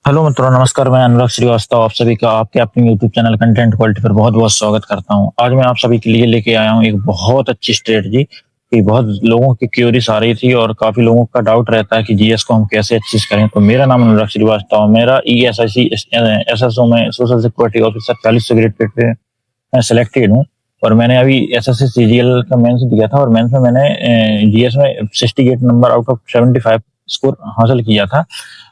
Hello मित्रों, नमस्कार। मैं अनुराग श्रीवास्तव आप सभी का आपके अपने यूट्यूब चैनल कंटेंट क्वालिटी पर बहुत बहुत स्वागत करता हूं। आज मैं आप सभी के लिए लेके आया हूं एक बहुत अच्छी स्ट्रेटजी कि बहुत लोगों की क्यूरीज आ रही थी और काफी लोगों का डाउट रहता है कि जीएस को हम कैसे अच्छी करें। तो मेरा नाम अनुराग श्रीवास्तव, मेरा ESIC SSO में social security officer 40 grade pay मैं सिलेक्टेड हूँ। और मैंने अभी SSC CGL का मेंस दिया था और मेंस में मैंने जीएस में 68 नंबर आउट ऑफ 75 स्कोर हासिल किया था।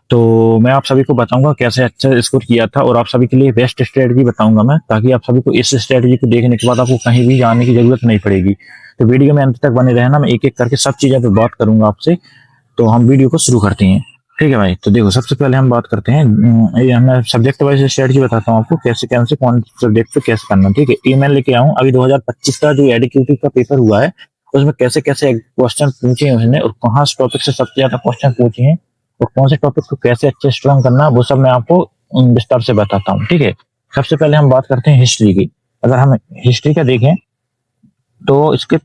तो मैं आप सभी को बताऊंगा कैसे अच्छा स्कोर किया था और आप सभी के लिए बेस्ट स्ट्रेटजी बताऊंगा मैं, ताकि आप सभी को इस स्ट्रेटजी को देखने के बाद आपको कहीं भी जाने की जरूरत नहीं पड़ेगी। तो वीडियो में अंत तक बने रहना, मैं एक एक करके सब चीजें पे बात करूंगा आपसे। तो हम वीडियो को शुरू करते हैं। ठीक है भाई, तो देखो सबसे पहले हम बात करते हैं, ये मैं सब्जेक्ट वाइज स्ट्रेटजी बताता हूँ आपको कैसे कैसे कौन सब्जेक्ट पे कैसे करना। ठीक है, ये मैं लेके आऊँ अभी 2025 का जो एडीक्यूटी का पेपर हुआ है उसमें कैसे कैसे क्वेश्चन पूछे हैं उसने और कहाँ से टॉपिक से सबसे ज्यादा क्वेश्चन पूछे हैं और कौन से टॉपिक को कैसे अच्छे स्ट्रॉन्ग करना वो सब मैं आपको विस्तार से बताता हूँ। ठीक है, सबसे पहले हम बात करते हैं हिस्ट्री की। अगर हम हिस्ट्री का देखें तो इसके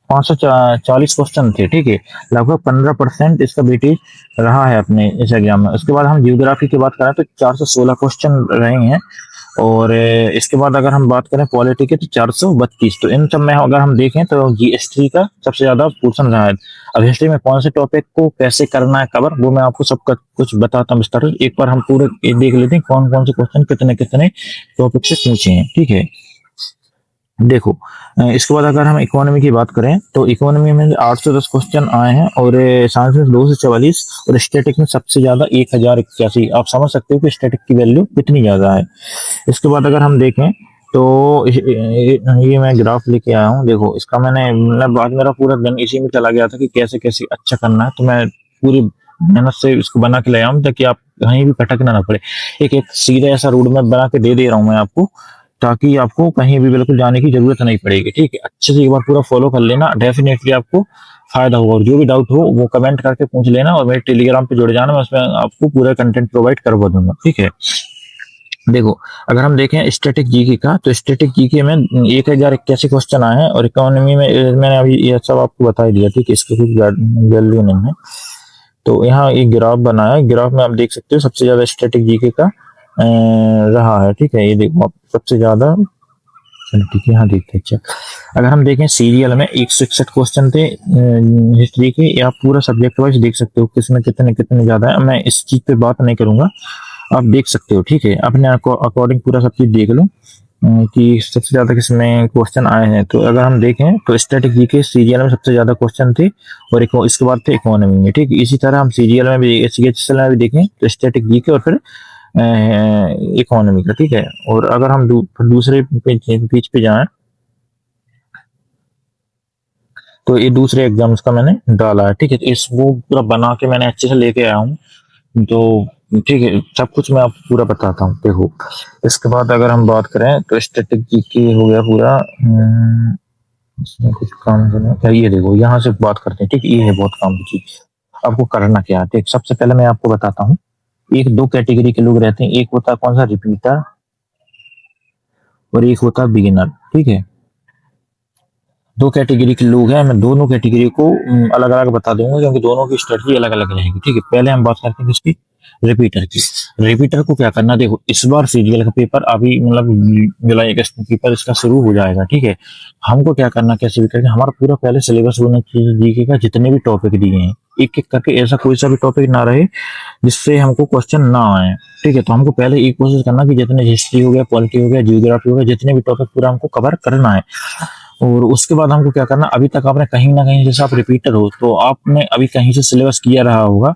540 क्वेश्चन थे। ठीक है, लगभग 15% इसका वेटेज रहा है अपने इस एग्जाम में। उसके बाद हम जियोग्राफी की बात करें तो 416 क्वेश्चन रहे हैं। और इसके बाद अगर हम बात करें पॉलिटी के तो 432। तो इन सब में अगर हम देखें तो हिस्ट्री का सबसे ज्यादा पोर्शन रहा है। अब हिस्ट्री में कौन से टॉपिक को कैसे करना है कवर वो मैं आपको सबका कुछ बताता हूँ विस्तार। एक बार हम पूरे देख लेते हैं कौन कौन से क्वेश्चन कितने कितने टॉपिक से पूछे हैं। ठीक है, देखो इसके बाद अगर हम इकोनॉमी की बात करें तो इकोनॉमी में 810 क्वेश्चन आए हैं और साइंस में 244 और स्टैटिक में सबसे ज्यादा 1081। आप समझ सकते हो कि स्टैटिक की वैल्यू कितनी ज्यादा है। इसके बाद अगर हम देखें तो ये मैं ग्राफ लेके आया हूँ। देखो इसका मैंने मतलब बाद मेरा पूरा दिन इसी में चला गया था कि कैसे कैसे अच्छा करना है, तो मैं पूरी मेहनत से इसको बना के लाया हूँ ताकि आप कहीं भी भटकना ना पड़े। एक एक सीधा ऐसा रोड मैप बना के दे रहा हूँ मैं आपको, ताकि आपको कहीं भी बिल्कुल जाने की जरूरत नहीं पड़ेगी। ठीक है, अच्छे से एक बार पूरा फॉलो कर लेना, डेफिनेटली आपको फायदा होगा। और जो भी डाउट हो वो कमेंट करके पूछ लेना और मेरे टेलीग्राम पे जुड़ जाना, मैं उसमें आपको पूरा कंटेंट प्रोवाइड करवा दूंगा। ठीक है, देखो अगर हम देखें स्टैटिक जीके का तो स्टैटिक जीके में 1081 क्वेश्चन आए हैं और इकोनॉमी में मैंने अभी ये सब आपको बता ही दिया। ठीक है, इसकी कुछ वैल्यू नहीं है। तो यहाँ एक ग्राफ बनाया, ग्राफ में आप देख सकते हो सबसे ज्यादा स्टैटिक जीके का रहा है। ठीक है, ये देखो आप सबसे ज्यादा। चलो ठीक है, यहाँ देखते हैं। अच्छा, अगर हम देखें सीरियल में 161 क्वेश्चन थे हिस्ट्री के, या पूरा सब्जेक्ट वाइज देख सकते हो किसमें कितने कितने ज्यादा है। मैं इस चीज पे बात नहीं करूंगा, आप देख सकते हो। ठीक है, अपने अकॉर्डिंग पूरा सब चीज देख लो कि सबसे ज्यादा किसमें क्वेश्चन आए हैं। तो अगर हम देखें तो स्टैटिक जीके सीरियल में सबसे ज्यादा क्वेश्चन थे और इसके बाद थे इकोनॉमी में। ठीक है, इसी तरह हम सीरियल में भी HCHSL में भी देखें तो स्टैटिक जीके और फिर इकोनॉमी का। ठीक है, और अगर हम दूसरे पेज पे जाएं तो ये दूसरे एग्जाम्स का मैंने डाला है। ठीक है, तो इस वो पूरा बना के मैंने अच्छे से लेके आया हूँ। तो ठीक है, सब कुछ मैं आपको पूरा बताता हूँ। देखो इसके बाद अगर हम बात करें तो स्टैटिक जीके हो गया पूरा। इसमें कुछ काम करना क्या, ये देखो यहाँ से बात करते हैं। ठीक, ये है बहुत काम की चीज। आपको करना क्या है, ठीक सबसे पहले मैं आपको बताता हूँ। एक दो कैटेगरी के लोग रहते हैं, एक होता है कौन सा रिपीटर और एक होता है बिगिनर। ठीक है, दो कैटेगरी के लोग हैं, मैं दोनों कैटेगरी को अलग अलग बता दूंगा क्योंकि दोनों की स्ट्रेटजी अलग अलग रहेगी। ठीक है, पहले हम बात करते हैं इसकी रिपीटर की। रिपीटर को क्या करना, देखो इस बार सीरियल का पेपर अभी मतलब जुलाई अगस्त में पेपर इसका शुरू हो जाएगा। ठीक है, हमको क्या करना, कैसे भी करके हमारा पूरा पहले सिलेबस होना चाहिए जीके का, जितने भी टॉपिक दिए हैं एक एक करके, ऐसा कोई सा भी टॉपिक ना रहे जिससे हमको क्वेश्चन ना आए। ठीक है, तो हमको पहले ये कोशिश करना कि जितने हिस्ट्री हो गया, पॉलिटी हो गया, जियोग्राफी हो गया, जितने भी टॉपिक पूरा हमको कवर करना है। और उसके बाद हमको क्या करना, अभी तक आपने कहीं ना कहीं जैसे आप रिपीटर हो तो आपने अभी कहीं से सिलेबस किया रहा होगा।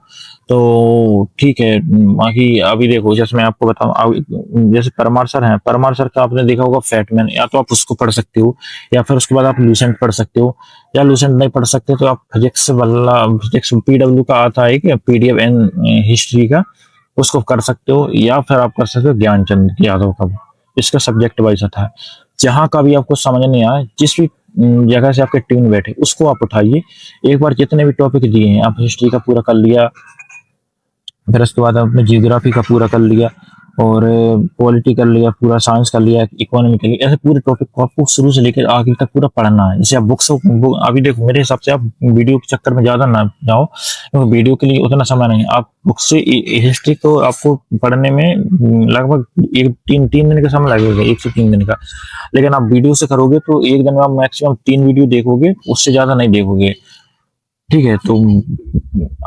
तो ठीक है, बाकी अभी देखो जैसे मैं आपको बताऊं, जैसे परमार सर हैं, परमार सर का आपने देखा होगा फैटमैन, या तो आप उसको पढ़ सकते हो या फिर उसके बाद आप लूसेंट पढ़ सकते हो, या लूसेंट नहीं पढ़ सकते तो आप फिजिक्स वाला फिजिक्स PW का आता है कि PDF एन हिस्ट्री का, उसको कर सकते हो, या फिर आप कर सकते हो ज्ञानचंद यादव का, इसका सब्जेक्ट वाइज था। जहां का भी आपको समझ नहीं आया, जिस भी जगह से आपके ट्यून बैठे उसको आप उठाइए। एक बार जितने भी टॉपिक दिए हैं, आप हिस्ट्री का पूरा कर लिया, फिर उसके बाद आपने जियोग्राफी का पूरा कर लिया, और पॉलिटी कर लिया, पूरा साइंस कर लिया, इकोनॉमी कर लिया, ऐसे पूरे टॉपिक को आपको शुरू से लेकर आखिर तक पूरा पढ़ना है। जैसे आप बुक्स अभी देखो, मेरे हिसाब से आप वीडियो के चक्कर में ज्यादा ना जाओ, क्योंकि वीडियो के लिए उतना समय नहीं है। आप बुक से हिस्ट्री को आपको पढ़ने में लगभग एक तीन तीन दिन का समय लगेगा, 1 से 3 दिन का। लेकिन आप वीडियो से करोगे तो एक दिन में आप मैक्सिमम 3 वीडियो देखोगे, उससे ज्यादा नहीं देखोगे। ठीक है, तो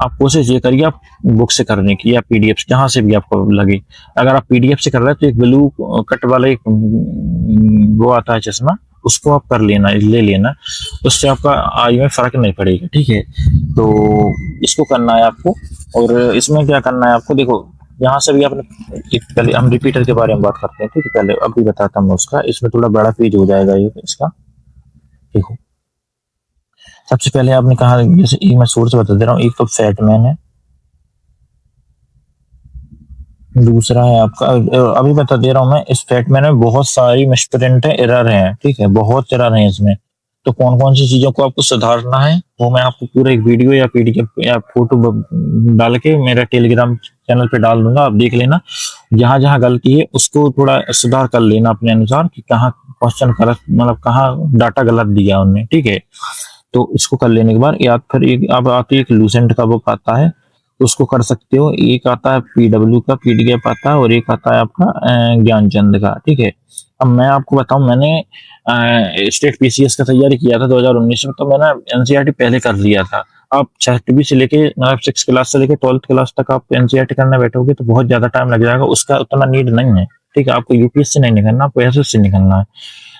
आप कोशिश ये करिए आप बुक से करने की या पीडीएफ से, जहां से भी आपको लगे। अगर आप पीडीएफ से कर रहे हैं तो एक ब्लू कट वाला एक वो आता है चश्मा, उसको आप कर लेना, ले लेना, उससे आपका आई में फर्क नहीं पड़ेगा। ठीक है, तो इसको करना है आपको। और इसमें क्या करना है आपको, देखो यहाँ से भी आपने पहले हम रिपीटर के बारे में बात करते हैं। ठीक है, पहले अभी बताता हूँ उसका, इसमें थोड़ा बड़ा पेज हो जाएगा ये इसका। देखो, सबसे पहले आपने कहा, जैसे एक मैं सोर्स बता दे रहा हूँ, एक तो फैटमैन है, दूसरा है आपका, अभी बता दे रहा हूँ मैं, इस फैटमैन में बहुत सारी मिसप्रिंट है, एरर है। ठीक है, बहुत एरर है इसमें। तो कौन कौन सी चीजों को आपको सुधारना है वो मैं आपको पूरा एक वीडियो या पीडीएफ या फोटो डाल के मेरा टेलीग्राम चैनल पे डाल दूंगा, आप देख लेना। जहां जहां गलती है उसको थोड़ा सुधार कर लेना अपने अनुसार, कि कहाँ क्वेश्चन गलत, मतलब कहाँ डाटा गलत दिया उनने। ठीक है, तो इसको कर लेने के बाद, या फिर एक अब आती है एक लूसेंट का बुक आता है, तो उसको कर सकते हो। एक आता है पीडब्ल्यू का पीडीएफ आता है, और एक आता है आपका ज्ञानचंद का। ठीक है, अब मैं आपको बताऊं, मैंने स्टेट पीसीएस का तैयारी किया था 2019 में, तो मैंने एनसीईआरटी पहले कर लिया था। आप 6वीं से लेके, मतलब 6 क्लास से लेके 12th क्लास तक आप एनसीईआरटी करने बैठोगे तो बहुत ज्यादा टाइम लग जाएगा, उसका उतना नीड नहीं है। ठीक है, आपको यूपीएससी नहीं निकलना, आपको एसएससी निकलना है।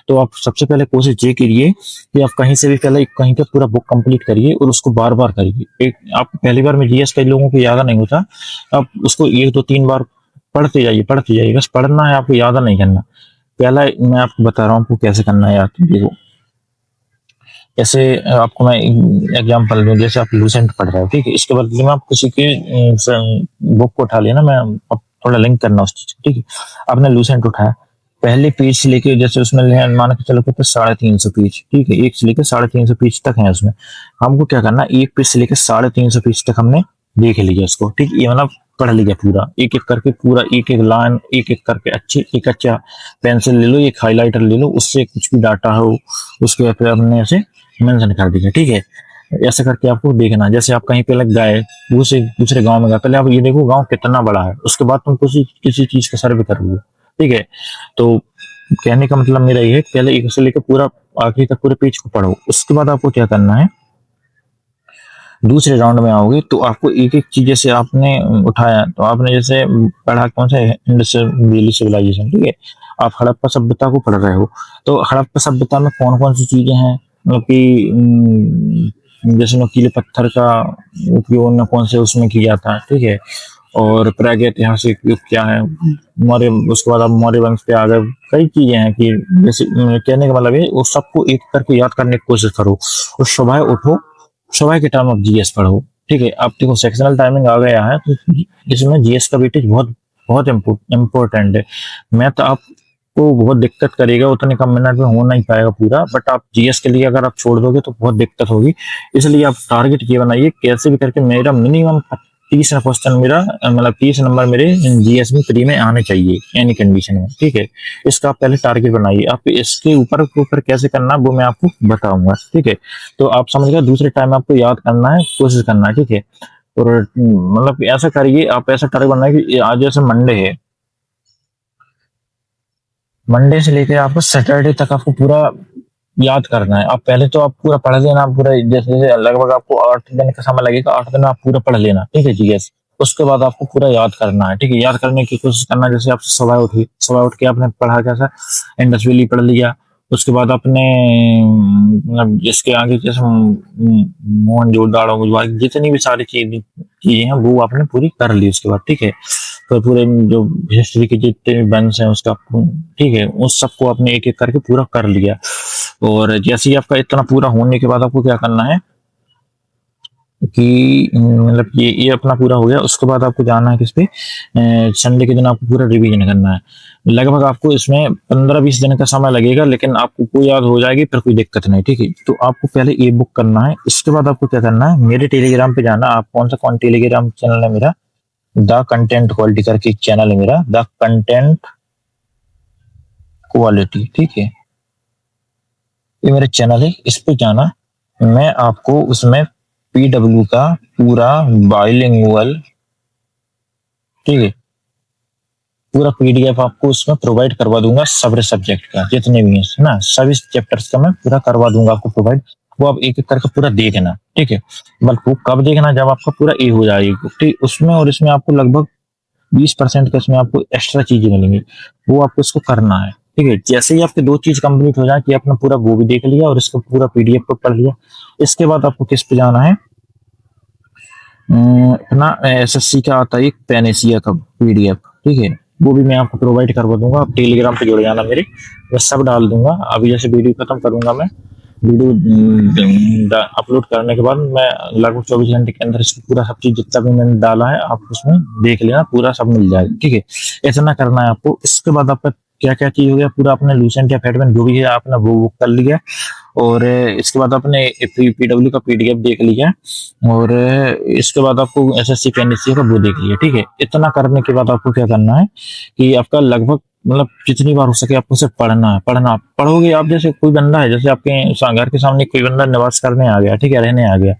तो आप सबसे पहले कोशिश ये करिए कि आप कहीं से भी पहले कहीं पे पूरा बुक कंप्लीट करिए, और उसको बार बार करिए। एक आप पहली बार में जीएस कई लोगों को याद नहीं होता, आप उसको 1 2 3 बार पढ़ते जाइए, बस पढ़ना है, आपको याद नहीं करना। पहला मैं आपको बता रहा हूँ आपको कैसे करना है यार। देखो, जैसे आपको मैं एग्जाम्पल दूं, जैसे आप लूसेंट पढ़ रहे हो, ठीक है, इसके बदले में आप किसी के बुक को उठा लेना, मैं अब थोड़ा लिंक करना उस चीज को। ठीक है, आपने लूसेंट उठाया, पहले पेज से लेके, जैसे उसमें मान के चलो तो 350 पेज, ठीक है, 1 से लेकर 350 पेज तक है उसमें। हमको क्या करना, एक पेज से लेकर 350 पेज तक हमने देख लिया उसको। ठीक, ये मतलब पढ़ लिया पूरा, एक एक करके पूरा, एक एक लाइन एक एक करके अच्छी, एक अच्छा पेंसिल ले लो, एक हाईलाइटर ले लो, उससे कुछ भी डाटा हो उसको फिर हमने ऐसे मेंशन कर दिया। ठीक है, ऐसा करके आपको देखना। जैसे आप कहीं पे लग गए, दूसरे गांव में गए, पहले आप ये देखो गांव कितना बड़ा है, उसके बाद तुम किसी चीज का सर्वे करोगे। ठीक है, तो कहने का मतलब मेरा ये है, पहले एक से लेकर पूरा आखिरी तक पूरे पेज को पढ़ो। उसके बाद आपको क्या करना है, दूसरे राउंड में आओगे तो आपको एक एक चीज, जैसे आपने उठाया तो आपने जैसे पढ़ा कौन सा, इंडस वैली सिविलाइजेशन। ठीक है, आप हड़प्पा सभ्यता को पढ़ रहे हो, तो हड़प्पा सभ्यता में कौन कौन सी चीजें हैं, मतलब कि जैसे नुकीले पत्थर का उपयोग न कौन से उसमें किया था। ठीक है, और प्रागैतिहासिक युग क्या है, मौर्य, उसके बाद आप मौर्य वंश पे आ गए। कई चीजें हैं कि जैसे कहने का मतलब है, वो सबको एक करके याद करने की कोशिश करो, और सुबह उठो, सुबह के टाइम आप जीएस पढ़ो। ठीक है, अब देखो सेक्शनल टाइमिंग आ गया है, तो इसमें जीएस का वेटेज बहुत बहुत इम्पोर्टेंट है। मैथ आपको बहुत दिक्कत करेगा, उतने कम मिनट में हो नहीं पाएगा पूरा, बट आप जीएस के लिए अगर आप छोड़ दोगे तो बहुत दिक्कत होगी। इसलिए आप टारगेट ये बनाइए, कैसे भी करके मेरा मिनिमम 30 क्वेश्चन, मेरा मतलब 30 नंबर मेरे जीएस में प्री में आने चाहिए एनी कंडीशन में। ठीक है, इसका आप पहले टारगेट बनाइए। आप इसके ऊपर कैसे करना वो मैं आपको बताऊंगा। ठीक है, तो आप समझ गए, दूसरे टाइम आपको याद करना है, कोशिश करना है। ठीक है, और मतलब ऐसा करिए, आप ऐसा टारगेट बनाए कि आज जैसे मंडे है, मंडे से लेकर आपको सैटरडे तक आपको पूरा याद करना है। आप पहले तो आप पूरा पढ़ लेना, पूरा जैसे लगभग आपको 8 दिन का समय लगेगा, 8 दिन आप पूरा पढ़ लेना। ठीक है जीएस, उसके बाद आपको पूरा याद करना है। ठीक है, याद करने की कोशिश करना, जैसे आप सुबह उठ के आपने पढ़ा कैसा, इंडस वैली पढ़ लिया, उसके बाद आपने मतलब जिसके आगे जैसे मोहनजोदड़ो, जितनी भी सारी चीजें हैं वो आपने पूरी कर ली उसके बाद। ठीक है, तो पूरे जो हिस्ट्री के जितने भी बैंस हैं उसका, ठीक है, उस सबको आपने एक एक करके पूरा कर लिया। और जैसे ही आपका इतना पूरा होने के बाद आपको क्या करना है कि मतलब ये अपना पूरा हो गया, उसके बाद आपको जाना है किस पे, संडे के दिन आपको पूरा रिवीजन करना है। लगभग आपको इसमें 15-20 दिन का समय लगेगा, लेकिन आपको कोई याद हो जाएगी, फिर कोई दिक्कत नहीं। ठीक है, तो आपको पहले ई बुक करना है, इसके बाद आपको क्या करना है, मेरे टेलीग्राम पे जाना। आप कौन टेलीग्राम चैनल है मेरा, द कंटेंट क्वालिटी करके एक चैनल है मेरा, द कंटेंट क्वालिटी, ठीक है, ये मेरा चैनल है, इस पे जाना। मैं आपको उसमें पीडब्ल्यू का पूरा बाइलिंगुअल, ठीक है, पूरा पीडीएफ आपको उसमें प्रोवाइड करवा दूंगा, सारे सब्जेक्ट का जितने भी हैं ना, सभी चैप्टर्स का मैं पूरा करवा दूंगा आपको प्रोवाइड। वो आप एक एक करके पूरा देखना, ठीक है। बल्कि वो कब देखना, जब आपका पूरा ए हो जाएगी, ठीक, उसमें और इसमें आपको लगभग 20% का इसमें आपको एक्स्ट्रा चीजें मिलेंगी, वो आपको इसको करना है, ठीक है। जैसे ही आपके 2 चीज कंप्लीट हो जाए कि आपने पूरा वो भी देख लिया और इसको पूरा पीडीएफ को पढ़ लिया, इसके बाद आपको किस पे जाना है, अपना एसएससी का आता है एक पेनेसिया का पीडीएफ, ठीक है, वो भी मैं आपको प्रोवाइड करवा दूंगा। आप टेलीग्राम पे जुड़ जाना मेरे, मैं सब डाल दूंगा। अभी जैसे वीडियो खत्म करूंगा मैं, वीडियो अपलोड करने के बाद मैं लगभग 24 घंटे के अंदर इसको पूरा सब चीज जितना भी मैंने डाला है आप उसमें देख लेना, पूरा सब मिल जाएगा, ठीक है। ऐसा ना करना है आपको। इसके बाद आपका क्या क्या चीज हो गया, पूरा अपने लूसेंट या फेडमैन जो भी है आपने वो बुक कर लिया, और इसके बाद आपने पीडब्ल्यू का पीडीएफ देख लिया, और इसके बाद आपको एसएससी पेनिसिया का वो देख लिया, ठीक है। इतना करने के बाद आपको क्या करना है कि आपका लगभग मतलब जितनी बार हो सके आपको सिर्फ पढ़ना है, पढ़ना पढ़ोगे आप। जैसे कोई बंदा है, जैसे आपके घर के सामने कोई बंदा निवास करने आ गया, ठीक है, रहने आ गया,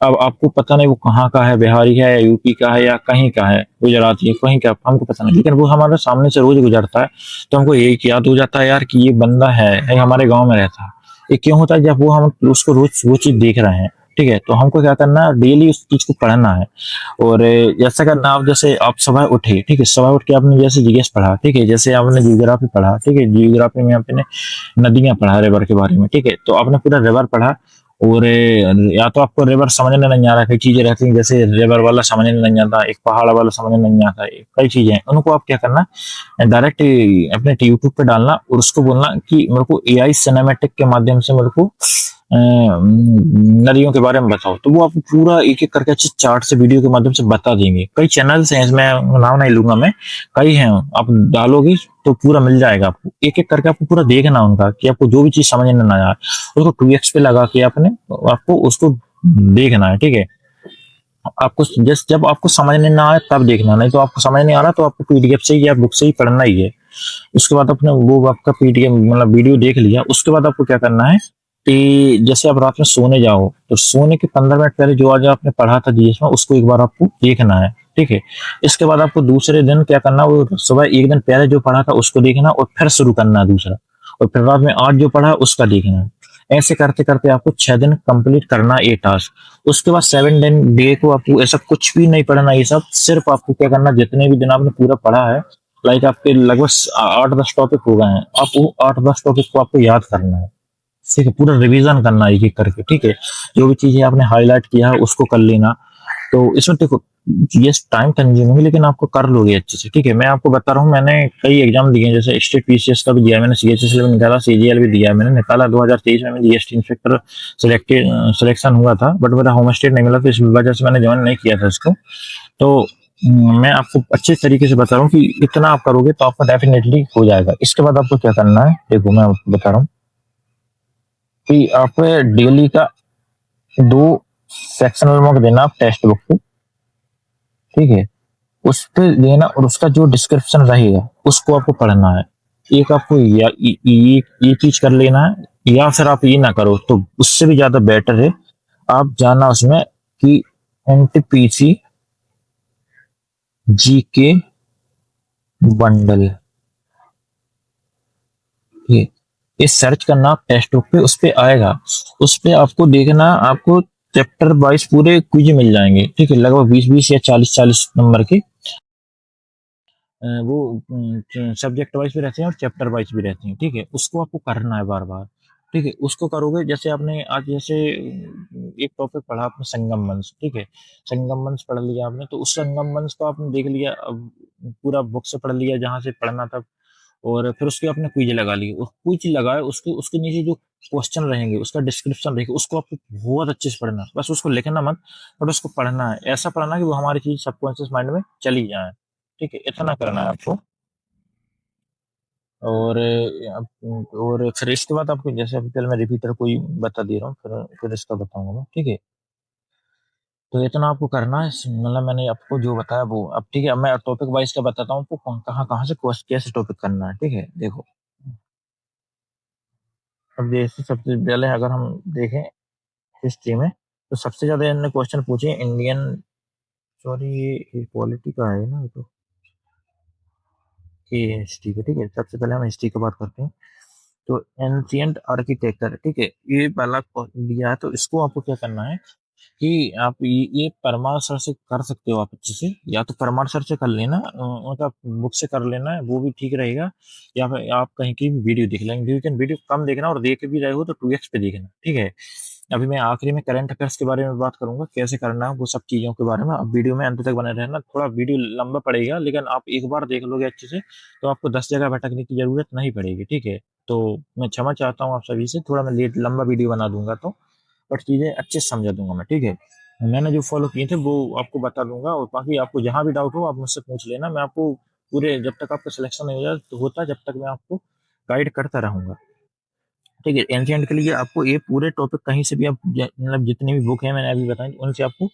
अब आपको पता नहीं वो कहाँ का है, बिहारी है या यूपी का है या कहीं का है, गुजराती है, कहीं का, हमको पता नहीं, लेकिन वो हमारे सामने से रोज गुजरता है, तो हमको यही याद हो जाता है यार कि ये बंदा है, ये हमारे गाँव में रहता है। ये क्यों होता है, जब वो हम उसको रोज वो चीज देख रहे हैं, ठीक है, तो हमको क्या करना है, डेली उस चीज को पढ़ना है। और जैसा करना, आप जैसे आप सुबह उठे, ठीक है, सुबह उठ के आपने जैसे जीएस पढ़ा, ठीक है, जैसे आपने जियोग्राफी पढ़ा, ठीक है, जियोग्राफी में आपने नदियां पढ़ा रिवर के बारे में, ठीक है, तो आपने पूरा रिवर पढ़ा। और या तो आपको रिवर समझने नहीं आ रहा, कई चीजें रहती हैं, जैसे रिवर वाला समझने नहीं आता, एक पहाड़ वाला समझने नहीं आता, कई चीजें हैं, उनको आप क्या करना, डायरेक्ट अपने यूट्यूब पे डालना और उसको बोलना कि मेरे को एआई सिनेमैटिक के माध्यम से मेरे को नदियों के बारे में बताओ, तो वो आपको पूरा एक एक करके अच्छे चार्ट से वीडियो के माध्यम से बता देंगे। कई चैनल्स हैं, इसमें नाम नहीं लूंगा मैं, कई हैं, आप डालोगे तो पूरा मिल जाएगा आपको, एक एक करके आपको पूरा देखना उनका, कि आपको जो भी चीज समझ में ना आए उसको 2x पे लगा के आपने आपको उसको देखना है, ठीक है। आपको जब आपको समझ में ना आए तब देखना, नहीं तो आपको समझ नहीं आ रहा तो आपको पीडीएफ से ही या बुक से ही पढ़ना ही है। उसके बाद अपने वो आपका पीडीएफ मतलब वीडियो देख लिया, उसके बाद आपको क्या करना है कि जैसे आप रात में सोने जाओ तो सोने के 15 मिनट पहले जो आज आपने पढ़ा था जीएस में उसको एक बार आपको देखना है, ठीक है। इसके बाद आपको दूसरे दिन क्या करना, वो सुबह एक दिन पहले जो पढ़ा था उसको देखना और फिर शुरू करना है दूसरा, और फिर रात में आज जो पढ़ा उसका देखना है। ऐसे करते करते आपको 6 दिन कंप्लीट करना है ये टास्क। उसके बाद 7 डे को आपको ऐसा कुछ भी नहीं पढ़ना, ये सब सिर्फ आपको क्या करना, जितने भी दिन आपने पूरा पढ़ा है, लाइक आपके लगभग 8-10 टॉपिक हो गए हैं, आप वो 8-10 टॉपिक को आपको याद करना है, ठीक है, पूरा रिवीजन करना है एक एक करके, ठीक है। जो भी चीजें आपने हाईलाइट किया है उसको कर लेना। तो इसमें देखो ये टाइम कंज्यूमिंग है, लेकिन आपको कर लोगे अच्छे से, ठीक है। मैं आपको बता रहा हूँ, मैंने कई एग्जाम दिए हैं, जैसे स्टेट पीसीएस का भी दिया है मैंने, सीएचएस भी निकाला, सीजीएल भी दिया है मैंने, निकाला 2023 में मैं जीएसटी इंस्पेक्टर सिलेक्शन हुआ था, बट मेरा होम स्टेट नहीं मिला, तो इस वजह से मैंने ज्वाइन नहीं किया था इसको। तो मैं आपको अच्छे तरीके से बता रहा हूँ कि इतना आप करोगे तो आपका डेफिनेटली हो जाएगा। इसके बाद आपको क्या करना है, देखो मैं आपको बता रहा हूँ कि आप डेली का 2 सेक्शनल मार्क देना आप टेक्स्ट बुक को, ठीक है, उस पे देना और उसका जो डिस्क्रिप्शन रहेगा उसको आपको पढ़ना है। एक आपको ये चीज कर लेना है, या फिर आप ये ना करो तो उससे भी ज्यादा बेटर है, आप जाना उसमें कि एनटीपीसी जीके बंडल, ये सर्च करना आप टेक्स्ट बुक पे, उस पे आएगा, उस पे आपको देखना, आपको चैप्टर वाइज पूरे क्विज मिल जाएंगे, ठीक है, लगभग 20-20 या 40-40 नंबर के वो सब्जेक्ट वाइज भी रहते हैं और चैप्टर वाइज भी रहते हैं, ठीक है। उसको आपको करना है बार बार, ठीक है। उसको करोगे, जैसे आपने आज जैसे एक टॉपिक पढ़ा आपने संगम मंच, ठीक है, संगम मंच पढ़ लिया आपने, तो उस संगम मंच को आपने देख लिया, अब पूरा बुक से पढ़ लिया जहां से पढ़ना था, और फिर उसके आपने क्विज लगा ली, उस क्विज लगाए, उसके उसके नीचे जो क्वेश्चन रहेंगे उसका डिस्क्रिप्शन रहेगा, उसको आपको बहुत अच्छे से पढ़ना है, बस उसको लिखना मत, बट उसको पढ़ना है, ऐसा पढ़ना कि वो हमारी चीज सबकॉन्शियस माइंड में चली जाए, ठीक है, इतना करना है आपको। और और फिर इसके बाद आपको जैसे अभी कल मैं रिपीटर कोई बता दे रहा हूँ, फिर इसका बताऊंगा मैं, ठीक है। तो इतना आपको करना है, मतलब मैंने आपको जो बताया वो। अब ठीक है, अब मैं टॉपिक वाइज का बताता हूँ आपको कहाँ कहाँ से कैसे टॉपिक करना है, ठीक है। देखो, अब जैसे सबसे पहले अगर हम देखें हिस्ट्री में, तो सबसे ज्यादा इन्होंने क्वेश्चन पूछे इंडियन, सॉरी ये पॉलिटी का है ना, ये हिस्ट्री का, ठीक है। सबसे पहले हम हिस्ट्री की बात करते हैं। तो एंशियंट आर्किटेक्चर, ठीक है, ये पहला दिया है। तो इसको आपको क्या करना है कि आप ये परमार सर से कर सकते हो आप अच्छे से, या तो परमार सर से कर लेना, उनका बुक से कर लेना है, वो भी ठीक रहेगा। या फिर आप कहीं की वीडियो देख लेंगे, लेकिन वीडियो कम देखना, और देख भी रहे हो तो 2x पे देखना, ठीक है। अभी मैं आखिरी में करंट अफेयर्स के बारे में बात करूंगा, कैसे करना है वो सब चीजों के बारे में। अब वीडियो में अंत तक बने रहना, थोड़ा वीडियो लंबा पड़ेगा, लेकिन आप एक बार देख लोगे अच्छे से तो आपको 10 जगह भटकने की जरूरत नहीं पड़ेगी, ठीक है। तो मैं क्षमा चाहता हूँ आप सभी से, थोड़ा मैं लेट लंबा वीडियो बना दूंगा तो, बट चीजें अच्छे से समझा दूंगा मैं, ठीक है। मैंने जो फॉलो किए थे वो आपको बता दूंगा, और बाकी आपको जहां भी डाउट हो आप मुझसे पूछ लेना। मैं आपको पूरे, जब तक आपका सिलेक्शन नहीं हो जाता होता, जब तक मैं आपको गाइड करता रहूंगा, ठीक है। एनसीएंट के लिए आपको ये पूरे टॉपिक कहीं से भी आप मतलब जितनी भी बुक है मैंने अभी बताई, उनसे आपको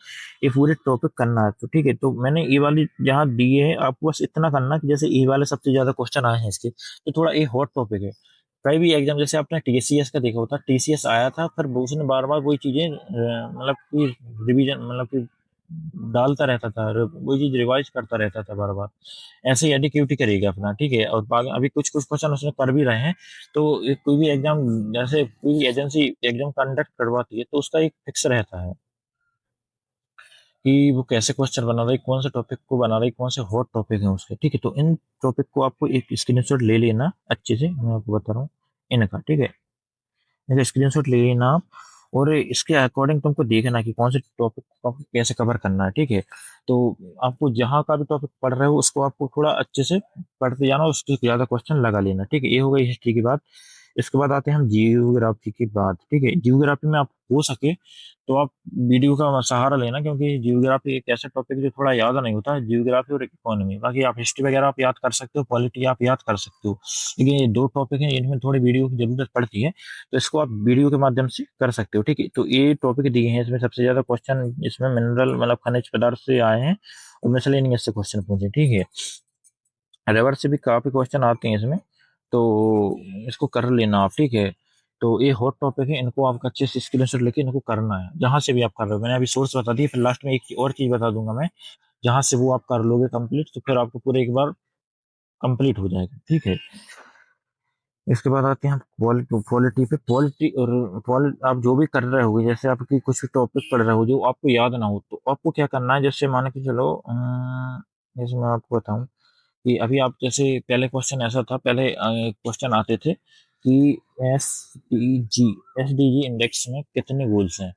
ये पूरे टॉपिक करना है, तो ठीक है। तो मैंने ये वाली जहाँ दी है, आपको बस इतना करना कि जैसे ये वाले सबसे ज्यादा क्वेश्चन आए हैं इसके, तो थोड़ा ये हॉट टॉपिक है। कई भी एग्जाम, जैसे आपने टीसीएस का देखा होता, टीसीएस आया था, फिर उसने बार बार वही चीजें मतलब कि रिवीजन, मतलब कि डालता रहता था, वही चीज रिवाइज करता रहता था बार बार। ऐसे ही एडिक्यूटी करेगा अपना, ठीक है। और अभी कुछ कुछ क्वेश्चन उसने कर भी रहे हैं। तो कोई भी एग्जाम, जैसे कोई भी एजेंसी एग्जाम कंडक्ट करवाती है, तो उसका एक फिक्स रहता है कि वो कैसे क्वेश्चन बना रही, कौन से टॉपिक को बना रही, कौन से हॉट टॉपिक है उसके, ठीक है। तो इन टॉपिक को आपको एक स्क्रीनशॉट ले लेना अच्छे से, मैं आपको बता रहा हूँ इनका, ठीक है। इनका स्क्रीनशॉट ले लेना आप, और इसके अकॉर्डिंग तुमको देखना कि कौन से टॉपिक को आपको कैसे कवर करना है, ठीक है। तो आपको जहाँ का भी टॉपिक पढ़ रहे हो उसको आपको थोड़ा अच्छे से पढ़ते जाना, उसके ज्यादा क्वेश्चन लगा लेना, ठीक है। ये हो गई हिस्ट्री की बात। इसके बाद आते हैं हम जियोग्राफी की बात, ठीक है। जियोग्राफी में आप हो सके तो आप वीडियो का सहारा लेना, क्योंकि जियोग्राफी एक ऐसा टॉपिक जो थोड़ा याद नहीं होता है, जियोग्राफी और इकोनॉमी। बाकी आप हिस्ट्री वगैरह आप याद कर सकते हो, पॉलिटी आप याद कर सकते हो, लेकिन ये दो टॉपिक हैं इनमें थोड़ी वीडियो की जरूरत पड़ती है, तो इसको आप वीडियो के माध्यम से कर सकते हो, ठीक है। तो ये टॉपिक दिए हैं, इसमें सबसे ज्यादा क्वेश्चन इसमें मिनरल मतलब खनिज पदार्थ से आए हैं, और मिसलेनियस से क्वेश्चन पूछे, ठीक है। रिवर्स से भी काफी क्वेश्चन आते हैं इसमें, तो इसको कर लेना आप, ठीक है। तो ये हॉट टॉपिक है, इनको आपको अच्छे से स्क्रीनशॉट लेके इनको करना है, जहां से भी आप कर रहे हो। मैंने अभी सोर्स बता दिया, फिर लास्ट में एक और चीज बता दूंगा मैं, जहां से वो आप कर लोगे कंप्लीट, तो फिर आपको पूरे एक बार कंप्लीट हो जाएगा, ठीक है। इसके बाद आते हैं हम क्वालिटी पे। क्वालिटी और आप जो भी कर रहे होगे, जैसे आपकी कुछ भी टॉपिक पढ़ रहे हो जो आपको याद ना हो, तो आपको क्या करना है, जैसे मान के चलो जैसे मैं आपको बताऊं कि अभी आप, जैसे पहले क्वेश्चन ऐसा था, पहले क्वेश्चन आते थे कि S S D G index में कितने गोल्स हैं।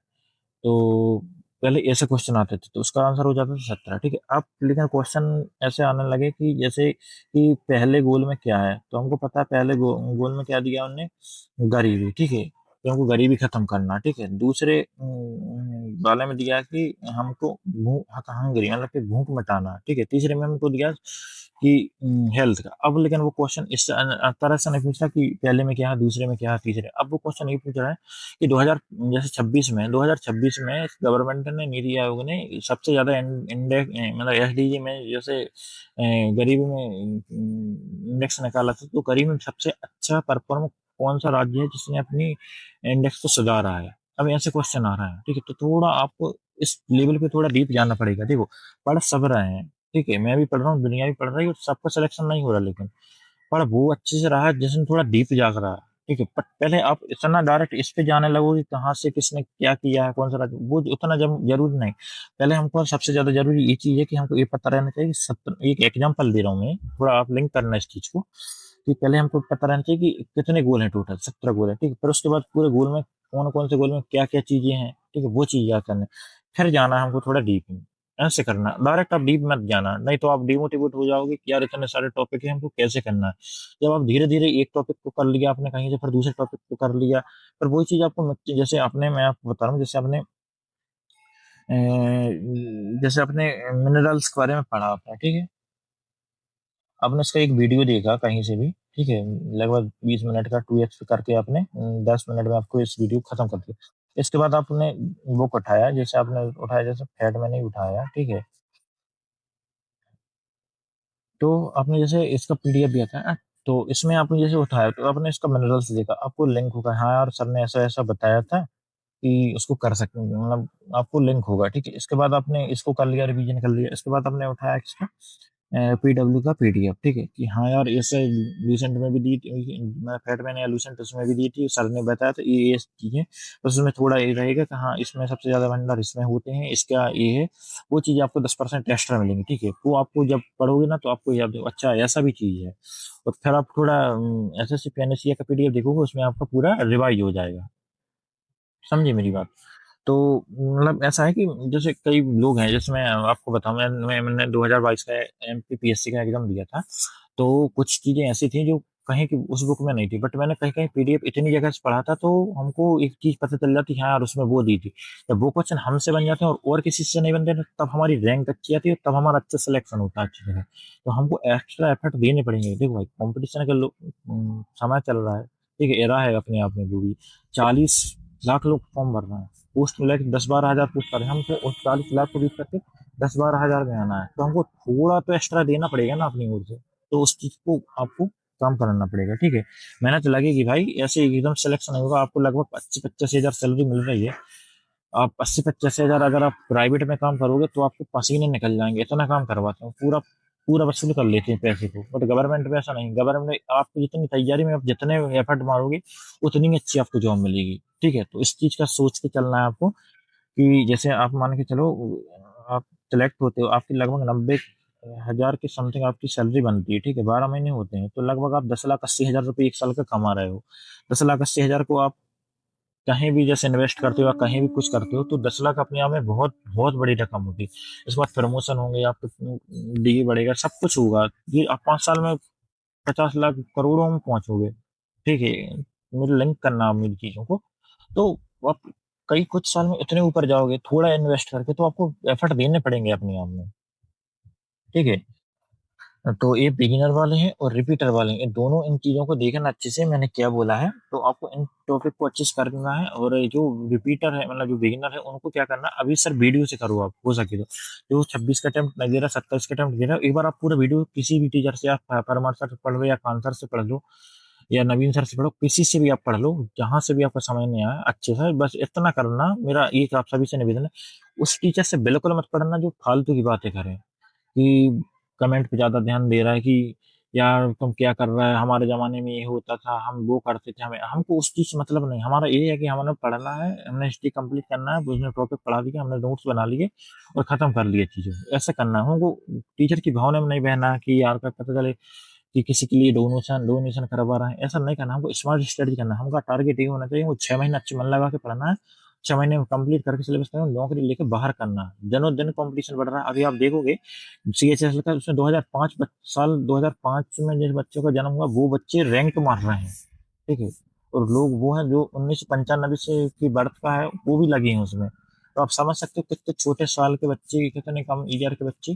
तो पहले ऐसे क्वेश्चन आते थे, तो उसका आंसर हो जाता था 17, ठीक है। अब लेकिन क्वेश्चन ऐसे आने लगे कि जैसे कि पहले गोल में क्या है, तो हमको पता है पहले गोल में क्या दिया उनने, गरीबी, ठीक है। तो हमको गरीबी खत्म करना, ठीक है। दूसरे वाले में दिया कि हमको भूख हंगरी मतलब कि भूख मिटाना, ठीक है। तीसरे में हमको दिया कि हेल्थ का। अब लेकिन वो क्वेश्चन इस तरह से नहीं पूछ रहा कि पहले में क्या है, दूसरे में क्या है, तीसरे। अब वो क्वेश्चन ये पूछ रहा है कि 2000 जैसे 2026 में गवर्नमेंट ने, नीति आयोग ने सबसे ज्यादा इंडेक्स मतलब एसडीजी में जैसे गरीबी में इंडेक्स निकाला था, तो गरीबी में सबसे अच्छा परफॉर्म कौन सा राज्य है जिसने अपनी इंडेक्स को सुधारा है। अब ऐसे क्वेश्चन आ रहा है, ठीक है। तो थोड़ा आपको इस लेवल पे थोड़ा डीप जाना पड़ेगा। देखो, पढ़ सब रहे हैं, ठीक है, मैं भी पढ़ रहा हूँ, दुनिया भी पढ़ रही है, सबका सिलेक्शन नहीं हो रहा, लेकिन पर वो अच्छे से रहा है जिसने थोड़ा डीप जाग रहा है, ठीक है। पर पहले आप इतना डायरेक्ट इस पे जाने लगो कि कहाँ से किसने क्या किया है, कौन सा राज्य, वो उतना जरूरी नहीं। पहले हमको सबसे ज्यादा जरूरी ये चीज है कि हमको ये पता रहना चाहिए कि 70, एक एग्जाम्पल दे रहा हूँ मैं, थोड़ा आप लिंक करना इस चीज को, कि पहले हमको पता रहना चाहिए कि कितने गोल हैं, टोटल 17 गोल है, ठीक है। फिर उसके बाद पूरे गोल में कौन कौन से गोल में क्या क्या चीजें हैं, ठीक है, वो चीज याद करना है। फिर जाना है हमको थोड़ा डीप में, ऐसे करना, डायरेक्ट आप डीप मत जाना, नहीं तो आप डिमोटिवेट हो जाओगे कि यार इतने सारे टॉपिक है, हमको कैसे करना है। जब आप धीरे धीरे एक टॉपिक को कर लिया आपने कहीं से, फिर दूसरे टॉपिक को कर लिया, फिर वही चीज आपको जैसे आपने, मैं आपको बता रहा हूँ, जैसे आपने जैसे आपने मिनरल्स के बारे में पढ़ा आपने, ठीक है। आपने इसका एक वीडियो देखा कहीं से भी, ठीक है, लगभग 20 मिनट का 2x करके आपने 10 मिनट में आपको इस वीडियो खत्म कर दिया। इसके बाद आपने बुक उठाया, जैसे आपने उठाया, जैसे फैट मैंने ही उठाया, ठीक है। तो आपने जैसे इसका पीडीएफ दिया था, तो इसमें आपने जैसे उठाया तो आपने इसका मिनरल्स देखा, आपको लिंक होगा, हाँ यार सर ने ऐसा ऐसा बताया था कि उसको कर सकते हैं, मतलब आपको लिंक होगा, ठीक है। इसके बाद आपने इसको कर लिया, रिवीजन कर लिया, इसके बाद आपने उठाया इसका पीडब्ल्यू का पीडीएफ, ठीक है, कि हाँ यार ऐसे लूसेंट में भी दी थी, मैं फैट मैंने लूसेंट उसमें भी दी थी, सर ने बताया था ये चीजें, बस उसमें थोड़ा ये रहेगा कि हाँ इसमें सबसे ज्यादा भंडार इसमें होते हैं, इसका ये है, वो चीज आपको 10% एक्स्ट्रा मिलेंगी, ठीक है। वो आपको जब पढ़ोगे ना तो आपको याद हो, अच्छा ऐसा भी चीज है। और फिर आप थोड़ा एस एस सी पीएनएससी का पीडीएफ देखोगे, उसमें आपका पूरा रिवाइज हो जाएगा, समझे मेरी बात। तो मतलब ऐसा है कि जैसे कई लोग हैं, जैसे मैं आपको बताऊं, मैंने 2022 का एमपीपीएससी का एग्जाम दिया था, तो कुछ चीजें ऐसी थी जो कहीं की उस बुक में नहीं थी, बट मैंने कहीं कहीं पीडीएफ इतनी जगह से पढ़ा था, तो हमको एक चीज पता चल जाती है, हाँ यार उसमें वो दी थी। जब वो क्वेश्चन हमसे बन जाते हैं और किसी से नहीं बनते, तब हमारी रैंक अच्छी आती है, तब हमारा अच्छा सिलेक्शन होता है अच्छी जगह। तो हमको एक्स्ट्रा एफर्ट देने पड़ेंगे। देखो भाई, कंपटीशन का समय चल रहा है, ठीक है, एरा है अपने आप में, जो भी 40 लाख लोग फॉर्म भर रहे हैं, पोस्ट मिला कि 10-12 हजार पोस्ट कर रहे हैं, हमको उस 40 लाख को बीट करके 10-12 हजार में आना है, तो हमको थोड़ा तो एक्स्ट्रा देना पड़ेगा ना अपनी ओर से। तो उस चीज को आपको काम करना पड़ेगा, ठीक है। मेहनत लगेगी भाई, ऐसे एकदम सिलेक्शन नहीं होगा। आपको लगभग 80-85 हजार सैलरी मिल रही है, आप 80-85 हजार अगर आप प्राइवेट में काम करोगे तो आपके पसीने निकल जाएंगे, इतना काम करवाते हैं, पूरा पूरा वसूल कर लेते हैं पैसे को। बट गवर्नमेंट में ऐसा नहीं, गवर्नमेंट में आपको जितनी तैयारी में आप जितने एफर्ट मारोगे, उतनी अच्छी आपको जॉब मिलेगी, ठीक है। तो इस चीज का सोच के चलना है आपको, कि जैसे आप मान के चलो, आप सिलेक्ट होते हो, आपकी लगभग 90 हजार के समथिंग आपकी सैलरी बनती है, ठीक है, 12 महीने होते हैं, तो लगभग आप 10,80,000 रुपये एक साल का कमा रहे हो। 10,80,000 को आप कहीं भी जैसे इन्वेस्ट करते हो या कहीं भी कुछ करते हो, तो 10 लाख अपने आप में बहुत बहुत बड़ी रकम होगी। इसके बाद प्रमोशन होंगे, आपको डी बढ़ेगा, सब कुछ होगा, ये आप 5 साल में 50 लाख करोड़ों में पहुंचोगे, ठीक है। मुझे लिंक करना आप मेरी चीजों को, तो आप कई कुछ साल में इतने ऊपर जाओगे, थोड़ा इन्वेस्ट करके, तो आपको एफर्ट देने पड़ेंगे अपने आप में, ठीक है। तो ये बिगिनर वाले हैं और रिपीटर वाले हैं, ये दोनों इन चीजों को देखना अच्छे से, मैंने क्या बोला है, तो आपको इन टॉपिक को अच्छे से करना है। और ये जो रिपीटर है, मतलब जो बिगिनर है, उनको क्या करना है, अभी सर वीडियो से करो आप, हो सके तो। जो 26 का अटेम्प्ट नहीं दे रहा, 27 का अटेम्प्ट दे रहा, एक बार आप पूरा वीडियो किसी भी टीचर से, आप परमार सर से पढ़ लो, या खान सर से पढ़ लो, या नवीन सर से पढ़ो, किसी से भी आप पढ़ लो, जहां से भी आपको समझ नहीं आया अच्छे से, बस इतना करना। मेरा एक आप सभी से निवेदन है, उस टीचर से बिल्कुल मत पढ़ना जो फालतू की बातें करे, कि कमेंट पे ज्यादा ध्यान दे रहा है, कि यार तुम क्या कर रहा है, हमारे जमाने में ये होता था, हम वो करते थे, हमें हमको उस चीज से मतलब नहीं। हमारा ये है कि हमें पढ़ना है, हमने हिस्ट्री कंप्लीट करना है, उसने टॉपिक पढ़ा दिया, हमने नोट्स बना लिए और खत्म कर लिए चीजों को, ऐसा करना है हमको। टीचर की भावना में नहीं बहना कि यार का पता चले कि किसी के लिए डोनेशन डोनेशन करवा रहा है, ऐसा नहीं करना। हमको स्मार्ट स्टडी करना है, हमका टारगेट ये होना चाहिए, वो 6 महीने अच्छे मन लगा के पढ़ना है, 6 महीने में कंप्लीट करके सिलेबस करना, नौकरी लेके बाहर करना है। दिनों दिन कंपटीशन बढ़ रहा है, अभी आप देखोगे सीएचएस का, उसमें 2005 साल 2005 में जिस बच्चों का जन्म हुआ, वो बच्चे रैंक मार रहे हैं, ठीक है। और लोग वो हैं जो 1995 से की बर्थ का है, वो भी लगे हैं उसमें। तो आप समझ सकते हो कितने छोटे साल के बच्चे, कितने कम ईयर के बच्चे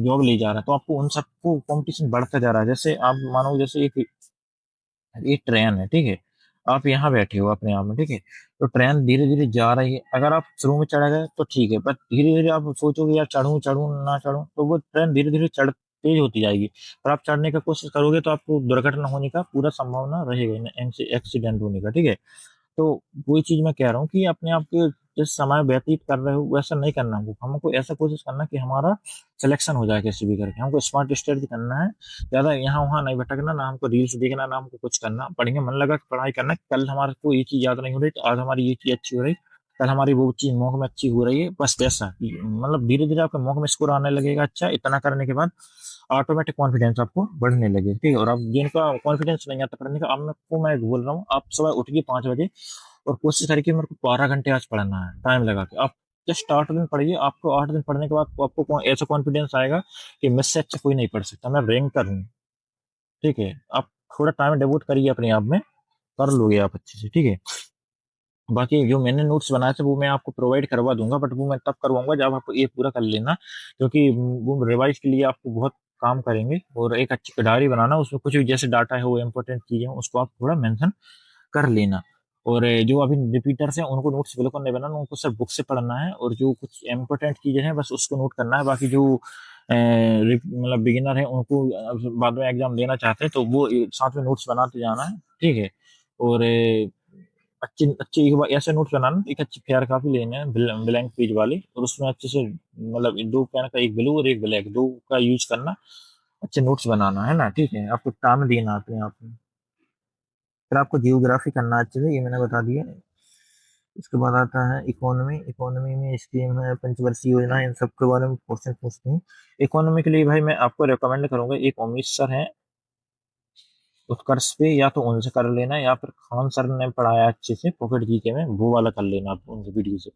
जॉब ले जा रहा है। तो आपको उन सबको कंपटीशन बढ़ता जा रहा है। जैसे आप मानो, जैसे एक ट्रेन है, ठीक है, आप यहाँ बैठे हो अपने आप में, ठीक है, तो ट्रेन धीरे धीरे जा रही है, अगर आप शुरू में चढ़ गए तो ठीक है, पर धीरे धीरे आप सोचोगे यार चढ़ूं चढ़ूं ना चढ़ूं, तो वो ट्रेन धीरे धीरे चढ़ तेज होती जाएगी। पर आप चढ़ने का कोशिश करोगे तो आपको दुर्घटना होने का पूरा संभावना रहेगा, एक्सीडेंट होने का, ठीक है। तो वही चीज मैं कह रहा हूँ कि अपने आप के जिस समय व्यतीत कर रहे हो वैसा नहीं करना, हमको हमको ऐसा कोशिश करना कि हमारा सिलेक्शन हो जाए कैसे भी करके। हमको स्मार्ट स्टडी करना है, ज्यादा यहाँ वहाँ नहीं भटकना, ना हमको रील्स देखना, ना हमको कुछ करना, पढ़ेंगे मन लगा के पढ़ाई करना। कल हमारे को ये चीज याद नहीं हो रही तो आज हमारी ये चीज अच्छी हो रही, कल हमारी वो चीज मौक में अच्छी हो रही है, बस वैसा मतलब धीरे धीरे आपके मौक में स्कोर आने लगेगा अच्छा। इतना करने के बाद ऑटोमेटिक कॉन्फिडेंस आपको बढ़ने लगे, ठीक है। और अब जिनका कॉन्फिडेंस नहीं आता पढ़ने का, अब मैं बोल रहा हूँ, आप सुबह उठ के 5 बजे और कोशिश करिए कि मेरे को 12 घंटे आज पढ़ना है, टाइम लगा के। आप जस्ट 8 दिन पढ़िए, आपको 8 दिन पढ़ने के बाद तो आपको ऐसा कॉन्फिडेंस आएगा कि मुझसे अच्छा कोई नहीं पढ़ सकता, मैं रैंकर हूँ, ठीक है। आप थोड़ा टाइम डिवोट करिए अपने आप में, कर लोगे आप अच्छे से, ठीक है। बाकी जो मैंने नोट्स बनाए थे वो मैं आपको प्रोवाइड करवा दूंगा, बट वो मैं तब करवाऊंगा जब आप ये पूरा कर लेना, क्योंकि वो रिवाइज के लिए आपको बहुत काम करेंगे। और एक अच्छी डायरी बनाना, उसमें कुछ भी जैसे डाटा है वो इंपॉर्टेंट चीजें उसको आप थोड़ा मेंशन कर लेना। और जो अभी रिपीटर्स हैं उनको नोट्स बिल्कुल नहीं बनाना, उनको सिर्फ बुक से पढ़ना है और जो कुछ इम्पोर्टेंट चीजें हैं बस उसको नोट करना है। बाकी जो मतलब बिगिनर है उनको बाद में एग्जाम देना चाहते हैं तो वो साथ में नोट्स बनाते जाना है, ठीक है। और अच्छे अच्छे एक बार ऐसे नोट्स बनाना, एक अच्छी फेयर कॉपी लेना है ब्लैंक पेज वाली, और उसमें अच्छे से मतलब दो पेन का, एक ब्लू और एक ब्लैक, दो का यूज करना, अच्छे नोट्स बनाना है ना, ठीक है। आपको टाइम देना अपने आप में। फिर आपको जियोग्राफी करना अच्छे से, ये मैंने बता दिया। इसके बाद आता है इकोनॉमी। इकोनॉमी में स्कीम है, पंचवर्षीय योजना, इन सब के बारे में क्वेश्चन पूछते हैं। इकोनॉमी के लिए भाई मैं आपको रिकमेंड करूंगा, एक उमेश सर है उत्कर्ष पे, या तो उनसे कर लेना, या फिर खान सर ने पढ़ाया अच्छे से पॉकेट जीके में, वो वाला कर लेना आप उनके वीडियो से।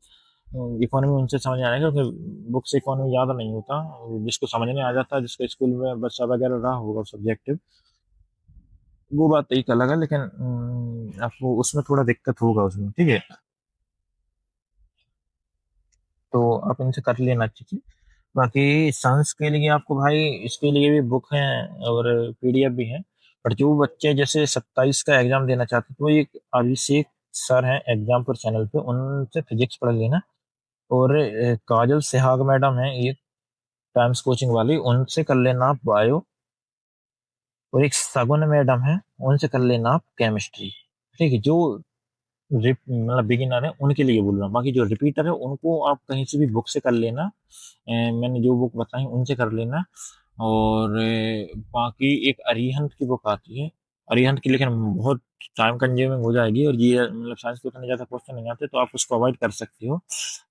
इकोनॉमी उनसे समझ आएगा, क्योंकि बुक से इकोनॉमी ज़्यादा नहीं होता, जिसको समझने आ जाता है, जिसका स्कूल में बच्चा वगैरह रहा होगा सब्जेक्टिव, वो बात एक अलग है, लेकिन आपको उसमें थोड़ा दिक्कत होगा उसमें, ठीक है। तो आप इनसे कर लेना अच्छे से। बाकी साइंस के लिए आपको भाई इसके लिए भी बुक हैं और पीडीएफ भी है। पर जो बच्चे जैसे 27 का एग्जाम देना चाहते हैं तो एक अभिषेक सर हैं एग्जाम पर चैनल पे, उनसे फिजिक्स पढ़ लेना। और काजल सेहाग मैडम है ये टाइम्स कोचिंग वाली, उनसे कर लेना आप बायो। और एक सगुन मैडम है, उनसे कर लेना आप केमिस्ट्री, ठीक है। जो मतलब बिगिनर है उनके लिए बोल रहा हूँ, बाकी जो रिपीटर है उनको आप कहीं से भी बुक से कर लेना। मैंने जो बुक बताई उनसे कर लेना। और बाकी एक अरिहंत की बुक आती है, अरिहंत की, लेकिन बहुत टाइम कंज्यूमिंग हो जाएगी, और ये मतलब साइंस के उतने ज़्यादा क्वेश्चन नहीं आते, तो आप उसको अवॉइड कर सकते हो।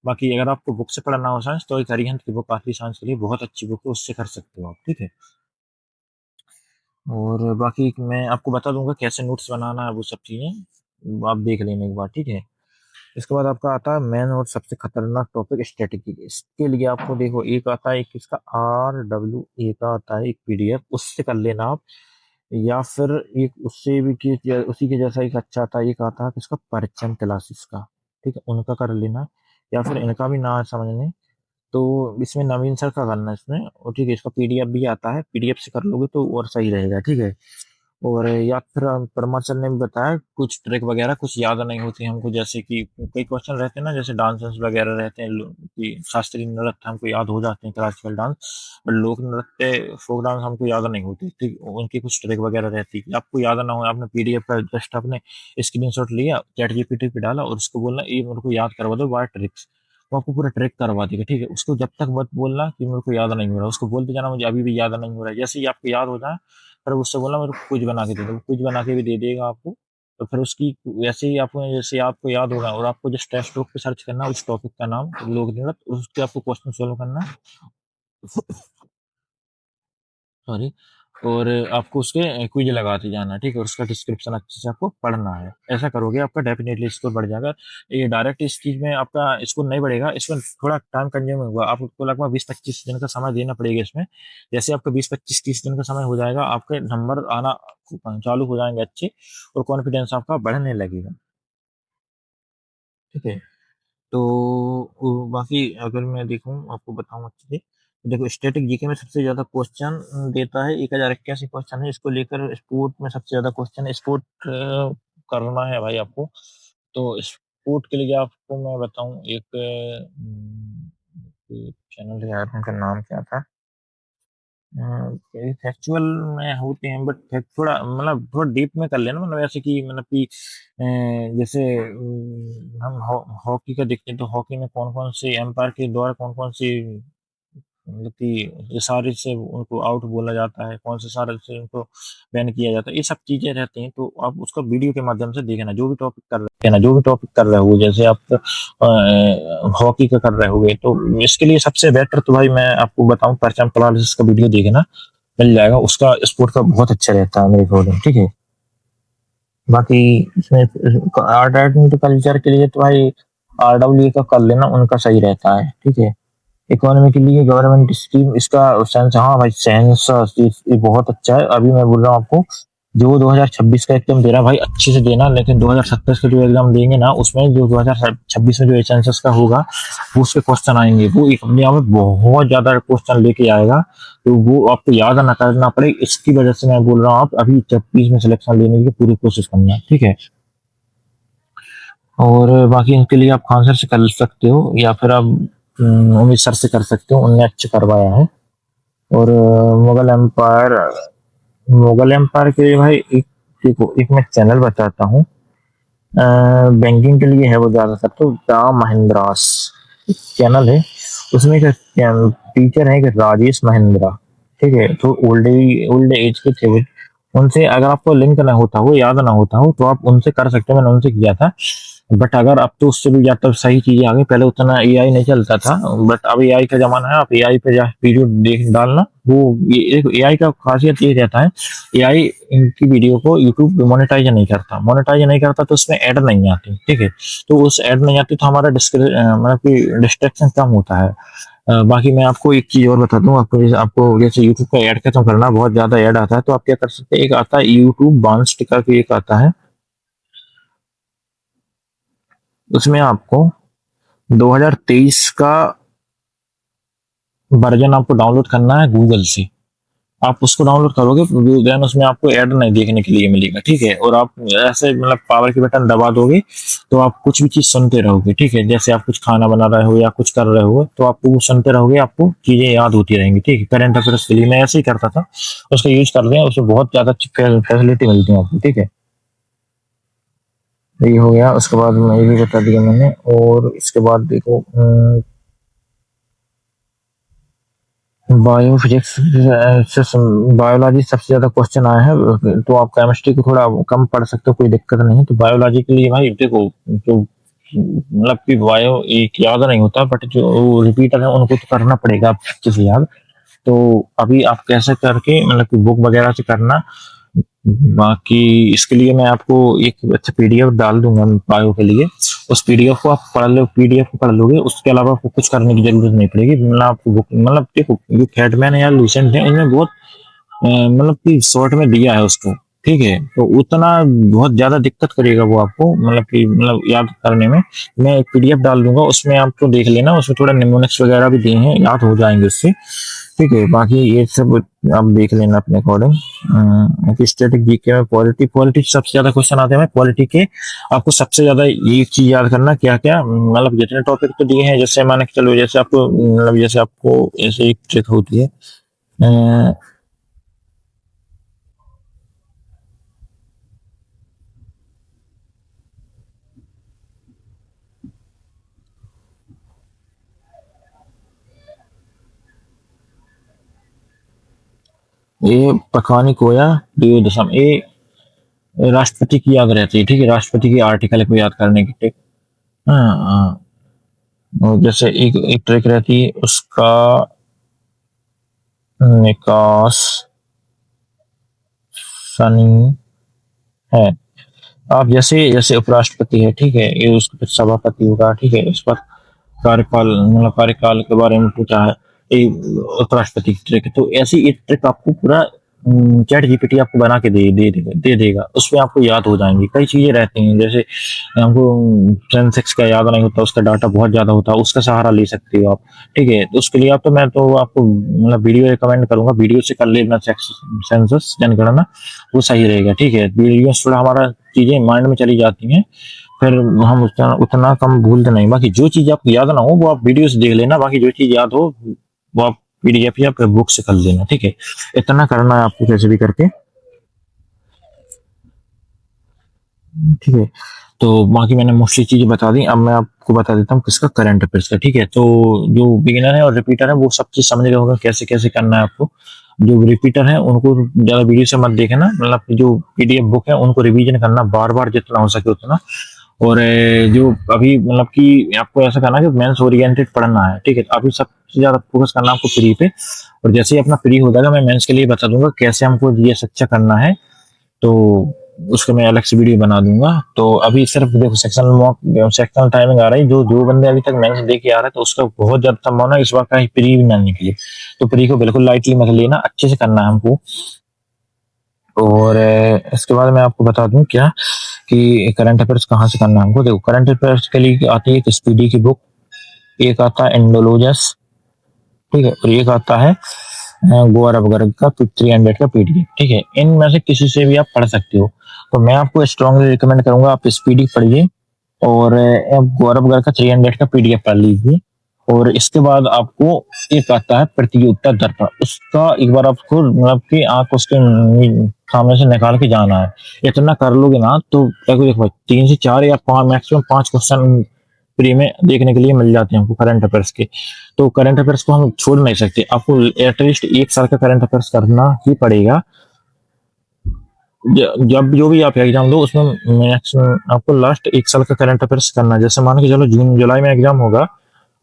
बाकी अगर आपको बुक से पढ़ना हो साइंस, तो एक अरिहंत की बुक आती है साइंस के लिए, बहुत अच्छी बुक है, उससे कर सकते हो आप, ठीक है। और बाकी मैं आपको बता दूंगा कैसे नोट्स बनाना है, वो सब चीज़ें आप देख लेना एक बार, ठीक है। इसके बाद आपका आता है मेन और सबसे खतरनाक टॉपिक, स्ट्रेटेजी। इसके लिए आपको देखो, एक आता है, एक इसका RWA का आता है एक पीडीएफ, उससे कर लेना आप। या फिर एक उससे भी उसी के जैसा एक अच्छा आता है, एक आता है इसका परचम क्लासेस का, ठीक है, उनका कर लेना। या फिर इनका भी ना समझने तो इसमें नवीन सर का करना है इसमें, और ठीक है, इसका पीडीएफ भी आता है, पीडीएफ से कर लोगे तो और सही रहेगा, ठीक है। और या फिर परमाचल ने भी बताया कुछ ट्रिक वगैरह कुछ याद नहीं होती हमको, जैसे कि कई क्वेश्चन रहते हैं ना, जैसे डांसेस वगैरह रहते हैं, कि शास्त्रीय नृत्य हमको याद हो जाते हैं, क्लासिकल डांस, बट लोक नृत्य फोक डांस हमको याद नहीं होती, ठीक। उनकी कुछ ट्रिक वगैरह रहती है, आपको याद ना हो, आपने पीडीएफ का जस्ट आपने स्क्रीनशॉट लिया, चैट जीपीटी पे डाला और उसको बोलना ये मेरे को याद करवा दो बाय ट्रिक्स, वो आपको पूरा ट्रिक करवा देगा, ठीक है। उसको जब तक मत बोलना कि मेरे को याद नहीं हो रहा, उसको बोलते जाना मुझे अभी भी याद नहीं हो रहा है, जैसे ही आपको याद हो जाए फिर उससे बोलना मेरे को कुछ बना के दे दो, कुछ बना के भी दे देगा आपको। तो फिर उसकी वैसे ही आपको, जैसे आपको याद होगा, और आपको जिस टेक्स्ट बुक पे सर्च करना उस टॉपिक का नाम लोक नृत्य, उसके आपको क्वेश्चन सोल्व करना है, सॉरी। और आपको उसके क्विज लगाते जाना है, ठीक है, और उसका डिस्क्रिप्शन अच्छे से आपको पढ़ना है। ऐसा करोगे आपका डेफिनेटली स्कोर बढ़ जाएगा। ये डायरेक्ट इस चीज में आपका स्कोर नहीं बढ़ेगा, इसमें थोड़ा टाइम कंज्यूम होगा, आपको लगभग 20-25 दिन का समय देना पड़ेगा इसमें। जैसे आपका 20-25-30 दिन का समय हो जाएगा, आपके नंबर आना चालू हो जाएंगे अच्छे, और कॉन्फिडेंस आपका बढ़ने लगेगा, ठीक है। तो बाकी अगर मैं देखूं आपको बताऊं अच्छे से, तो देखो स्टैटिक जीके में सबसे ज्यादा क्वेश्चन देता है, 1081 क्वेश्चन है इसको लेकर। स्पोर्ट में सबसे ज्यादा क्वेश्चन है, स्पोर्ट करना है भाई आपको। तो स्पोर्ट के लिए आपको मैं बताऊं, एक चैनल है यार, उनका नाम क्या था, फैक्चुअल में होते हैं, बट थोड़ा मतलब थोड़ा डीप में कर लेना, मतलब ऐसे कि मतलब कि जैसे हम हॉकी का देखते हैं, तो हॉकी में कौन कौन से एम्पायर के द्वारा कौन कौन सी मतलब कि इशारे से उनको आउट बोला जाता है, कौन से इशारे से उनको बैन किया जाता है, ये सब चीजें रहती हैं। तो आप उसका वीडियो के माध्यम से देखना, जो भी टॉपिक कर रहे हैं ना, जो भी टॉपिक कर रहे हो, जैसे आप हॉकी का कर रहे होगे, तो इसके लिए सबसे बेटर तो भाई मैं आपको बताऊं, परचम पलालिस का वीडियो देखना, मिल जाएगा, उसका स्पोर्ट का बहुत अच्छा रहता है मेरे अकॉर्डिंग, ठीक है। बाकी इसमें आर्ट एंड कल्चर के लिए तो भाई RWA का कर लेना, उनका सही रहता है, ठीक है। इकोनॉमी के लिए गवर्नमेंट स्कीम, इसका सेंस, हाँ भाई सेंस ये बहुत अच्छा है। अभी मैं बोल रहा हूँ आपको, जो 2026 का एग्जाम दे रहा है भाई अच्छे से देना, लेकिन 2027 का जो एग्जाम देंगे ना, उसमें जो 2026 में जो सेंसस का होगा वो उसके क्वेश्चन आएंगे, वो एक अपने आप में बहुत ज्यादा क्वेश्चन लेके आएगा, तो वो आपको याद ना करना पड़े, इसकी वजह से मैं बोल रहा हूँ आप अभी 26 में सिलेक्शन लेने की पूरी कोशिश करना, ठीक है। और बाकी इनके लिए आप खान सर से कर सकते हो या फिर आप उमेश सर से कर सकते हो, उनने अच्छे करवाया है। और मुगल एम्पायर, मुगल एम्पायर के लिए भाई एक, देखो एक मैं चैनल बताता हूँ, बैंकिंग के लिए है वो ज्यादातर, तो दा महिंद्रास चैनल है। उसमें एक टीचर है कि राजेश महिंद्रा, ठीक है, तो ओल्ड एज के थे वो। उनसे अगर आपको लिंक ना होता हो, याद ना होता हो, तो आप उनसे कर सकते हो, मैंने उनसे किया था। बट अगर अब तो उससे भी ज्यादा सही चीजें आ गई, पहले उतना एआई नहीं चलता था, बट अब एआई का जमाना है, आप एआई पे जा वीडियो देख डालना। वो एआई का खासियत ये रहता है, एआई इनकी वीडियो को यूट्यूब मोनेटाइज नहीं करता, मोनेटाइज नहीं करता तो उसमें ऐड नहीं आती, ठीक है। तो उस ऐड नहीं आती तो हमारा मतलब कि डिस्ट्रैक्शन कम होता है। बाकी मैं आपको एक चीज और बता दूं, आपको जैसे यूट्यूब का ऐड खत्म करना, बहुत ज्यादा ऐड आता है, तो आप क्या कर सकते हैं, एक आता है यूट्यूब बांस टिका के, एक आता है, उसमें आपको 2023 का वर्जन आपको डाउनलोड करना है गूगल से। आप उसको डाउनलोड करोगे, देन उसमें आपको ऐड नहीं देखने के लिए मिलेगा, ठीक है। और आप ऐसे मतलब पावर की बटन दबा दोगे तो आप कुछ भी चीज सुनते रहोगे, ठीक है। जैसे आप कुछ खाना बना रहे हो या कुछ कर रहे हो, तो आपको वो सुनते रहोगे, आपको चीजें याद होती रहेंगी, ठीक है। करंट अफेयर्स के लिए मैं ऐसे ही करता था, उसका यूज कर लें, उसमें बहुत ज्यादा फैसिलिटी मिलती है आपको, ठीक है। ये हो गया, उसके बाद मैं ये भी बता दिया मैंने। और इसके बाद देखो, बायो फिजिक्स से बायोलॉजी सबसे ज्यादा क्वेश्चन आया है, तो आप केमिस्ट्री को थोड़ा कम पढ़ सकते हो, कोई दिक्कत नहीं है। तो बायोलॉजी के लिए भाई देखो, जो मतलब कि बायो एक याद नहीं होता, बट जो रिपीटर है उनको तो करना पड़ेगा आप अच्छे से याद। तो अभी आप कैसे करके मतलब कि बुक वगैरह से करना, बाकी इसके लिए मैं आपको एक अच्छा पीडीएफ डाल दूंगा बायो के लिए। उस पीडीएफ को आप पढ़ लो, पीडीएफ को पढ़ लोगे, उसके अलावा आपको कुछ करने की जरूरत नहीं पड़ेगी। मतलब आपको बुक, मतलब देखो जो फैटमैन है या लूसेंट है, इनमें बहुत मतलब कि शॉर्ट में दिया है उसको, ठीक है। तो उतना बहुत ज्यादा दिक्कत करेगा वो आपको, मतलब कि मतलब याद करने में। मैं एक पीडीएफ डाल दूंगा, उसमें आपको देख लेना, उसमें थोड़ा निमोनिक्स वगैरह भी दिए हैं, याद हो जाएंगे उससे, ठीक है। बाकी ये सब आप देख लेना अपने अकॉर्डिंग। स्टैटिक जीके में पॉलिटी, पॉलिटी सबसे ज्यादा क्वेश्चन आते हैं पॉलिटी के। आपको सबसे ज्यादा ये चीज याद करना, क्या क्या मतलब जितने टॉपिक तो दिए हैं, जैसे मान के चलो, जैसे आपको मतलब जैसे आपको ऐसे एक ट्रिक होती है, ये पकानी कोया द्वियोदशम, ये राष्ट्रपति की याद रहती है, ठीक है, राष्ट्रपति की आर्टिकल को याद करने की ट्रिक। हाँ हाँ। और जैसे एक एक ट्रिक रहती है उसका, निकास सनी है। आप जैसे जैसे उपराष्ट्रपति है, ठीक है, ये उसके फिर सभापति होगा, ठीक है। इस पर कार्यकाल मतलब कार्यकाल के बारे में पूछा है, ये उपराष्ट्रपति की ट्रिक। तो ऐसी एक ट्रिक आपको पूरा चैट जीपीटी आपको बना के दे देगा, उसमें आपको याद हो जाएंगी। कई चीजें रहती हैं, जैसे हमको सेंसेक्स का याद नहीं होता, उसका डाटा बहुत ज्यादा होता है, उसका सहारा ले सकते हो आप, ठीक है। तो उसके लिए आप, तो मैं तो आपको मतलब वीडियो रिकमेंड करूंगा, वीडियो से कर लेना सेंसस जनगणना, वो सही रहेगा, ठीक है। वीडियो से थोड़ा हमारा चीजें माइंड में चली जाती हैं, फिर हम उतना कम भूलते नहीं। बाकी जो चीज आपको याद ना हो वो आप वीडियो से देख लेना, बाकी जो चीज याद हो वो आप पीडीएफ या फिर बुक से कर लेना, ठीक है। इतना करना है आपको कैसे भी करके, ठीक है। तो बाकी मैंने मोस्टली चीजें बता दी, अब मैं आपको बता देता हूँ किसका, करंट अफेयर्स का, ठीक है। तो जो बिगिनर है और रिपीटर है वो सब चीज समझ रहे होगा कैसे कैसे करना है आपको। जो रिपीटर है उनको ज्यादा वीडियो से मत देखना, मतलब जो पीडीएफ बुक है उनको रिवीजन करना बार बार जितना हो सके उतना। और जो अभी मतलब कि आपको ऐसा करना है कि मेंस ओरिएंटेड पढ़ना है, ठीक है। तो अभी सबसे ज्यादा फोकस करना है आपको प्री पे, और जैसे ही अपना प्री हो जाएगा मैं मेंस के लिए बता दूंगा कैसे हमको जीएस अच्छा करना है, तो उसका मैं अलग से वीडियो बना दूंगा। तो अभी सिर्फ देखो सेक्शनल टाइमिंग आ रही है, जो जो बंदे अभी तक मेंस दे के आ रहे हैं तो उसका बहुत ज्यादा संभावना है इस बार कहीं प्री भी ना निकले। तो प्री को बिल्कुल लाइटली मत लेना, अच्छे से करना है हमको। और इसके बाद मैं आपको बता दूं क्या, कि करंट अफेयर्स कहाँ से करना है हमको। देखो करंट अफेयर्स के लिए आती है एक स्पीडी की बुक, एक आता है एंडोलॉजस, ठीक है, और एक आता है गौरव गर्ग का 300 का पीडीएफ, ठीक है। इनमें से किसी से भी आप पढ़ सकते हो। तो मैं आपको स्ट्रांगली रिकमेंड करूंगा आप स्पीडी पढ़िए, और गौरव गर्ग का 300 का पीडीएफ कर लीजिए। और इसके बाद आपको एक आता है प्रतियोगिता दर्पण, उसका एक बार आपको मतलब कि आंख उसके सामने से निकाल के जाना है। इतना कर लोगे ना तो देखो देखो 3 से 4 या 5 मैक्सिमम 5 क्वेश्चन फ्री में देखने के लिए मिल जाते हैं हमको करंट अफेयर्स के। तो करंट अफेयर्स को हम छोड़ नहीं सकते, आपको एटलीस्ट 1 साल का करंट अफेयर्स करना ही पड़ेगा। जब जो भी आप एग्जाम दो उसमें मैक्सिमम आपको लास्ट 1 साल का करंट अफेयर्स करना है। जैसे मान के चलो जून जुलाई में एग्जाम होगा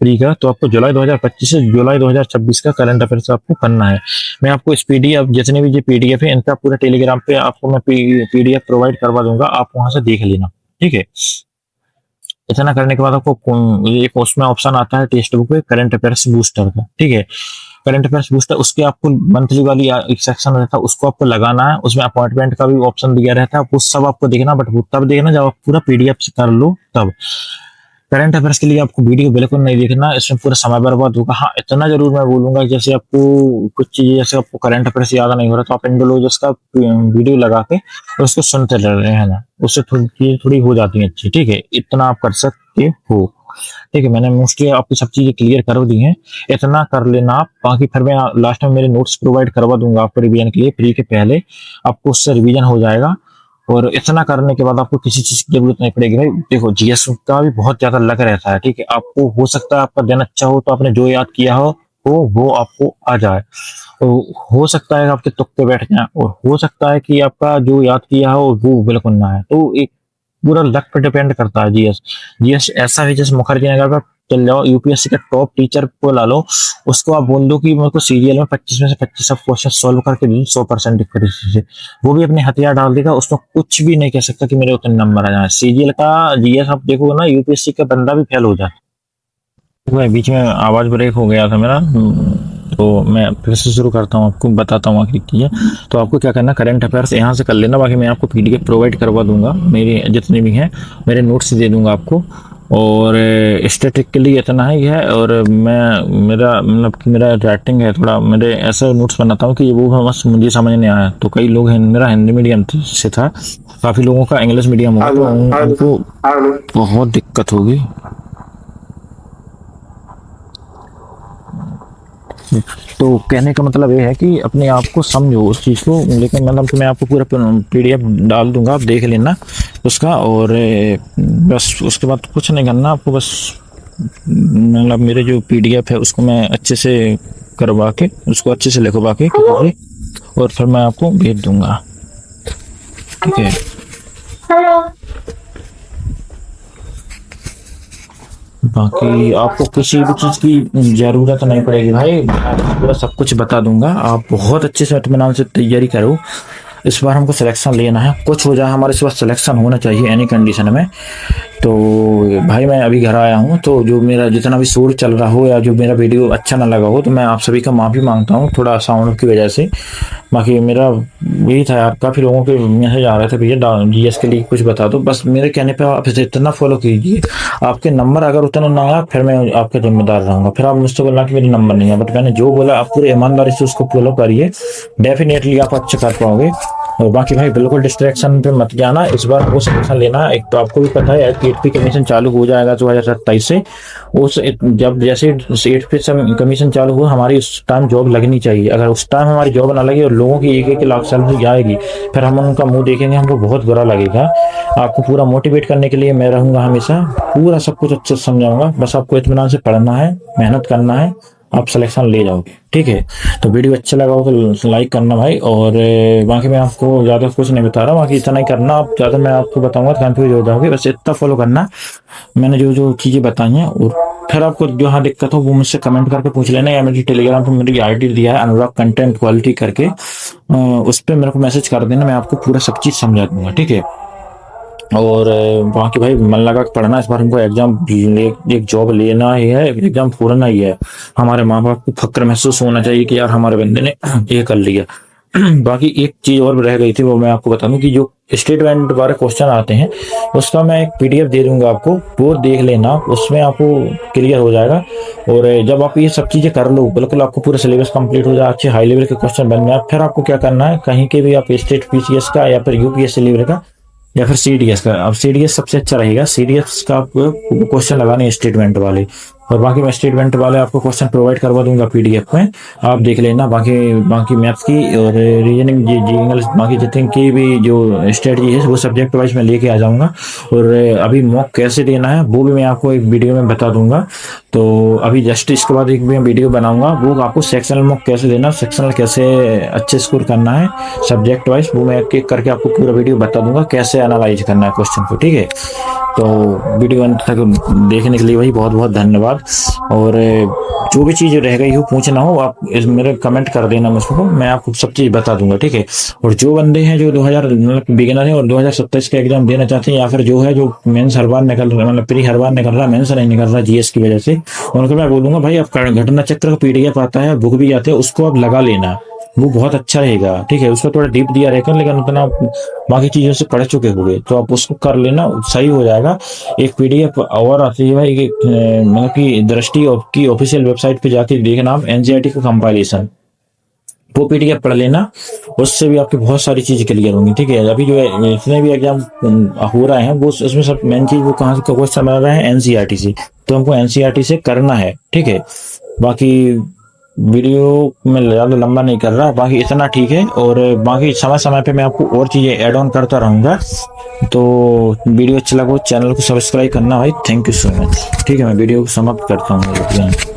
प्री का, तो आपको जुलाई 2025 से जुलाई 2026 का करंट अफेयर्स आपको करना है। मैं आपको इस पीडीएफ जितने भी जो पीडीएफ है इनका पूरा टेलीग्राम पे आपको मैं पीडीएफ प्रोवाइड करवा दूंगा, आप वहां से देख लेना, ठीक है। इतना करने के बाद आपको एक उसमें ऑप्शन आता है टेक्स्ट बुक पे करंट अफेयर्स बूस्टर का, ठीक है। करंट अफेयर्स बूस्टर उसके आपको मंथली वाली एक सेक्शन रहता है, उसको आपको लगाना है। उसमें अपॉइंटमेंट का भी ऑप्शन दिया रहता है, वो सब आपको देखना, बट वो तब देखना जब आप पूरा पीडीएफ से कर लो तब। करंट अफेयर्स के लिए आपको वीडियो बिल्कुल नहीं देखना, इसमें पूरा समय बर्बाद होगा। हाँ इतना जरूर मैं बोलूंगा, जैसे आपको कुछ चीजें जैसे आपको करंट अफेयर्स याद नहीं हो रहा तो आप इंडोलॉजिस्ट का वीडियो लगा के उसको सुनते रहे ना, उससे थोड़ी हो जाती है अच्छी, ठीक है। इतना आप कर सकते हो, ठीक है। मैंने मोस्टली आपकी सब चीजें क्लियर कर दी हैं, इतना कर लेना आप। बाकी फिर मैं लास्ट में मेरे नोट्स प्रोवाइड करवा दूंगा आपको रिवीजन के लिए, फ्री के पहले आपको उससे रिवीजन हो जाएगा। और इतना करने के बाद आपको किसी चीज की जरूरत नहीं पड़ेगी भाई। देखो जीएस का भी बहुत ज्यादा लग रहता है, ठीक है। आपको हो सकता है आपका दिन अच्छा हो तो आपने जो याद किया हो वो आपको आ जाए, तो हो सकता है आपके तुक्के बैठ जाए, और हो सकता है कि आपका जो याद किया हो वो बिल्कुल ना है। तो एक पूरा लक पर डिपेंड करता है जीएस। जीएस ऐसा है जैसे मुखर्जी नगर पर चल जाओ, यूपीएससी का टॉप टीचर को ला लो, उसको आप बोल दो कि मेरे को सीरियल में 25 में से 25 सब क्वेश्चन सॉल्व करके दी 100% एक्यूरेसी से, वो भी अपने हथियार डाल देगा, उसमें कुछ भी नहीं कह सकता कि मेरे उतने नंबर आ जाए। सीरियल का जीएस आप देखो ना, यूपीएससी का बंदा भी फेल हो जाए। भाई बीच में आवाज ब्रेक हो गया था मेरा, तो मैं फिर से शुरू करता हूँ, आपको बताता हूँ आखिर की है। तो आपको क्या करना, करंट अफेयर्स यहाँ से कर लेना, बाकी मैं आपको पीडीएफ प्रोवाइड करवा दूंगा, मेरे जितने भी हैं मेरे नोट्स दे दूंगा आपको। और स्टैटिक के लिए इतना ही है। और मैं मेरा मतलब कि मेरा राइटिंग है थोड़ा, मेरे ऐसे नोट्स बनाता हूँ कि वो बस मुझे समझ नहीं आया। तो कई लोग हैं, मेरा हिंदी मीडियम से था, काफ़ी लोगों का इंग्लिश मीडियम होगा, तो उनको बहुत दिक्कत होगी। तो कहने का मतलब ये है कि अपने आप को समझो उस चीज़ को, लेकिन मतलब कि मैं आपको पूरा पीडीएफ डाल दूंगा, आप देख लेना उसका। और बस उसके बाद कुछ नहीं करना आपको, बस मतलब मेरे जो पीडीएफ है उसको मैं अच्छे से करवा के, उसको अच्छे से लिखवा के और फिर मैं आपको भेज दूंगा, ठीक है। बाकी आपको किसी भी चीज की जरूरत नहीं पड़ेगी भाई, मैं पूरा सब कुछ बता दूंगा। आप बहुत अच्छे से इत्मीनान से तैयारी करो। इस बार हमको सिलेक्शन लेना है, कुछ हो जाए हमारे इस बार सिलेक्शन होना चाहिए एनी कंडीशन में। तो भाई मैं अभी घर आया हूँ, तो जो मेरा जितना भी शोर चल रहा हो या जो मेरा वीडियो अच्छा ना लगा हो तो मैं आप सभी का माफ़ी मांगता हूँ, थोड़ा साउंड की वजह से। बाकी मेरा यही था यार, काफ़ी लोगों के मैसेज आ रहे थे भैया जीएस के लिए कुछ बता दो, बस मेरे कहने पे आप इसे इतना फॉलो कीजिए। आपके नंबर अगर उतना ना आया फिर मैं आपका जिम्मेदार रहूंगा, फिर आप मुझसे बोलना कि मेरे नंबर नहीं है। बट मैंने जो बोला आप पूरे ईमानदारी से उसको फॉलो करिए, डेफिनेटली आप अच्छा कर पाओगे। और बाकी भाई बिल्कुल डिस्ट्रैक्शन पे मत जाना, इस बार वो सिलेक्शन लेना। एक तो आपको भी पता है एट पे कमीशन चालू हो जाएगा 2027 से, उस जब जैसे एट पे कमीशन चालू हो हमारी उस टाइम जॉब लगनी चाहिए। अगर उस टाइम हमारी जॉब ना लगी और लोगों की 1-1 लाख सैलरी जाएगी, फिर हम उनका मुंह देखेंगे, हमको बहुत बुरा लगेगा। आपको पूरा मोटिवेट करने के लिए मैं रहूंगा हमेशा, पूरा सब कुछ अच्छे से समझाऊंगा। बस आपको इत्मीनान से पढ़ना है, मेहनत करना है, आप सिलेक्शन ले जाओगे, ठीक है। तो वीडियो अच्छा लगा हो तो लाइक करना भाई। और बाकी मैं आपको ज़्यादा कुछ नहीं बता रहा, बाकी इतना ही करना। आप ज़्यादा मैं आपको बताऊंगा तो कंफ्यूज हो जाओगे, बस इतना फॉलो करना मैंने जो जो चीज़ें बताई हैं। और फिर आपको जो हाँ दिक्कत हो वो मुझसे कमेंट करके पूछ लेना, या मेरी टेलीग्राम पर मेरी आईडी दिया है अनुराग कंटेंट क्वालिटी करके, उस पर मेरे को मैसेज कर देना, मैं आपको पूरा सब चीज़ समझा दूंगा, ठीक है। और बाकी भाई मन लगा के पढ़ना, इस बार हमको एग्जाम एक जॉब लेना ही है, एग्जाम फोड़ना ही है। हमारे माँ बाप को फक्र महसूस होना चाहिए कि यार हमारे बंदे ने ये कर लिया। बाकी एक चीज और रह गई थी, वो मैं आपको बता दूं कि जो स्टेटमेंट वाले क्वेश्चन आते हैं उसका मैं एक पीडीएफ दे दूंगा आपको, वो देख लेना, उसमें आपको क्लियर हो जाएगा। और जब आप ये सब चीजें कर लो, बिल्कुल आपको पूरा सिलेबस कंप्लीट हो जाए, अच्छे हाई लेवल के क्वेश्चन बन जाए, फिर आपको क्या करना है, कहीं के भी आप स्टेट पीसीएस का या फिर यूपीएससी लेवल का या फिर CDS का। अब CDS सबसे अच्छा रहेगा। CDS का आपको क्वेश्चन लगाने हैं स्टेटमेंट वाले, और बाकी मैं स्टेटमेंट वाले आपको क्वेश्चन प्रोवाइड करवा दूंगा PDF में, आप देख लेना। बाकी बाकी मैथ्स की और रीजनिंग जी इंग्लिश बाकी जितनी की भी जो स्ट्रेटजी है वो सब्जेक्ट वाइज मैं लेके आ जाऊंगा। और अभी मॉक कैसे देना है वो भी मैं आपको एक वीडियो में बता दूंगा। तो अभी जस्ट इसके बाद एक मैं वीडियो बनाऊंगा, वो आपको सेक्शनल मॉक कैसे देना, सेक्शनल कैसे अच्छे स्कोर करना है सब्जेक्ट वाइज, वो मैं एक एक करके आपको पूरा वीडियो बता दूंगा कैसे एनालाइज करना है क्वेश्चन को, ठीक है। तो वीडियो अंत तक देखने के लिए भाई बहुत बहुत धन्यवाद। और जो भी चीज़ रह गई हो पूछना हो आप इस मेरे कमेंट कर देना मुझको, मैं आपको सब चीज़ बता दूंगा, ठीक है। और जो बंदे हैं जो 2000 मतलब बिगिनर है और 2027 का एग्जाम देना चाहते हैं, या फिर जो है जो मेंस हर बार निकल रहा मतलब प्री हर बार निकल रहा है, मेंस नहीं निकल रहा GS की वजह से, उनको मैं बोलूंगा भाई आप घटना चक्र का PDF आता है, बुक भी आते हैं, उसको आप लगा लेना, वो बहुत अच्छा रहेगा, ठीक है। उसका थोड़ा डीप दिया रहेगा लेकिन उतना बाकी चीजों से पढ़ चुके होंगे, तो आप उसको कर लेना, सही हो जाएगा। एक PDF और आती है भाई मतलब कि दृष्टि की ऑफिशियल वेबसाइट पे जाके देखना आप, NCERT का कंपाइलेशन, वो PDF पढ़ लेना, उससे भी आपकी बहुत सारी चीज क्लियर होंगी, ठीक है। अभी जो इतने भी एग्जाम हो रहे हैं वो उसमें सब मेन चीज वो कहाँ से क्वेश्चन बना रहे हैं, NCERT से, तो हमको NCERT से करना है, ठीक है। बाकी वीडियो में ज़्यादा लंबा नहीं कर रहा, बाकी इतना ठीक है। और बाकी समय समय पे मैं आपको और चीज़ें ऐड ऑन करता रहूँगा। तो वीडियो अच्छा लगा चैनल को सब्सक्राइब करना भाई, थैंक यू सो मच, ठीक है। मैं वीडियो को समाप्त करता हूँ।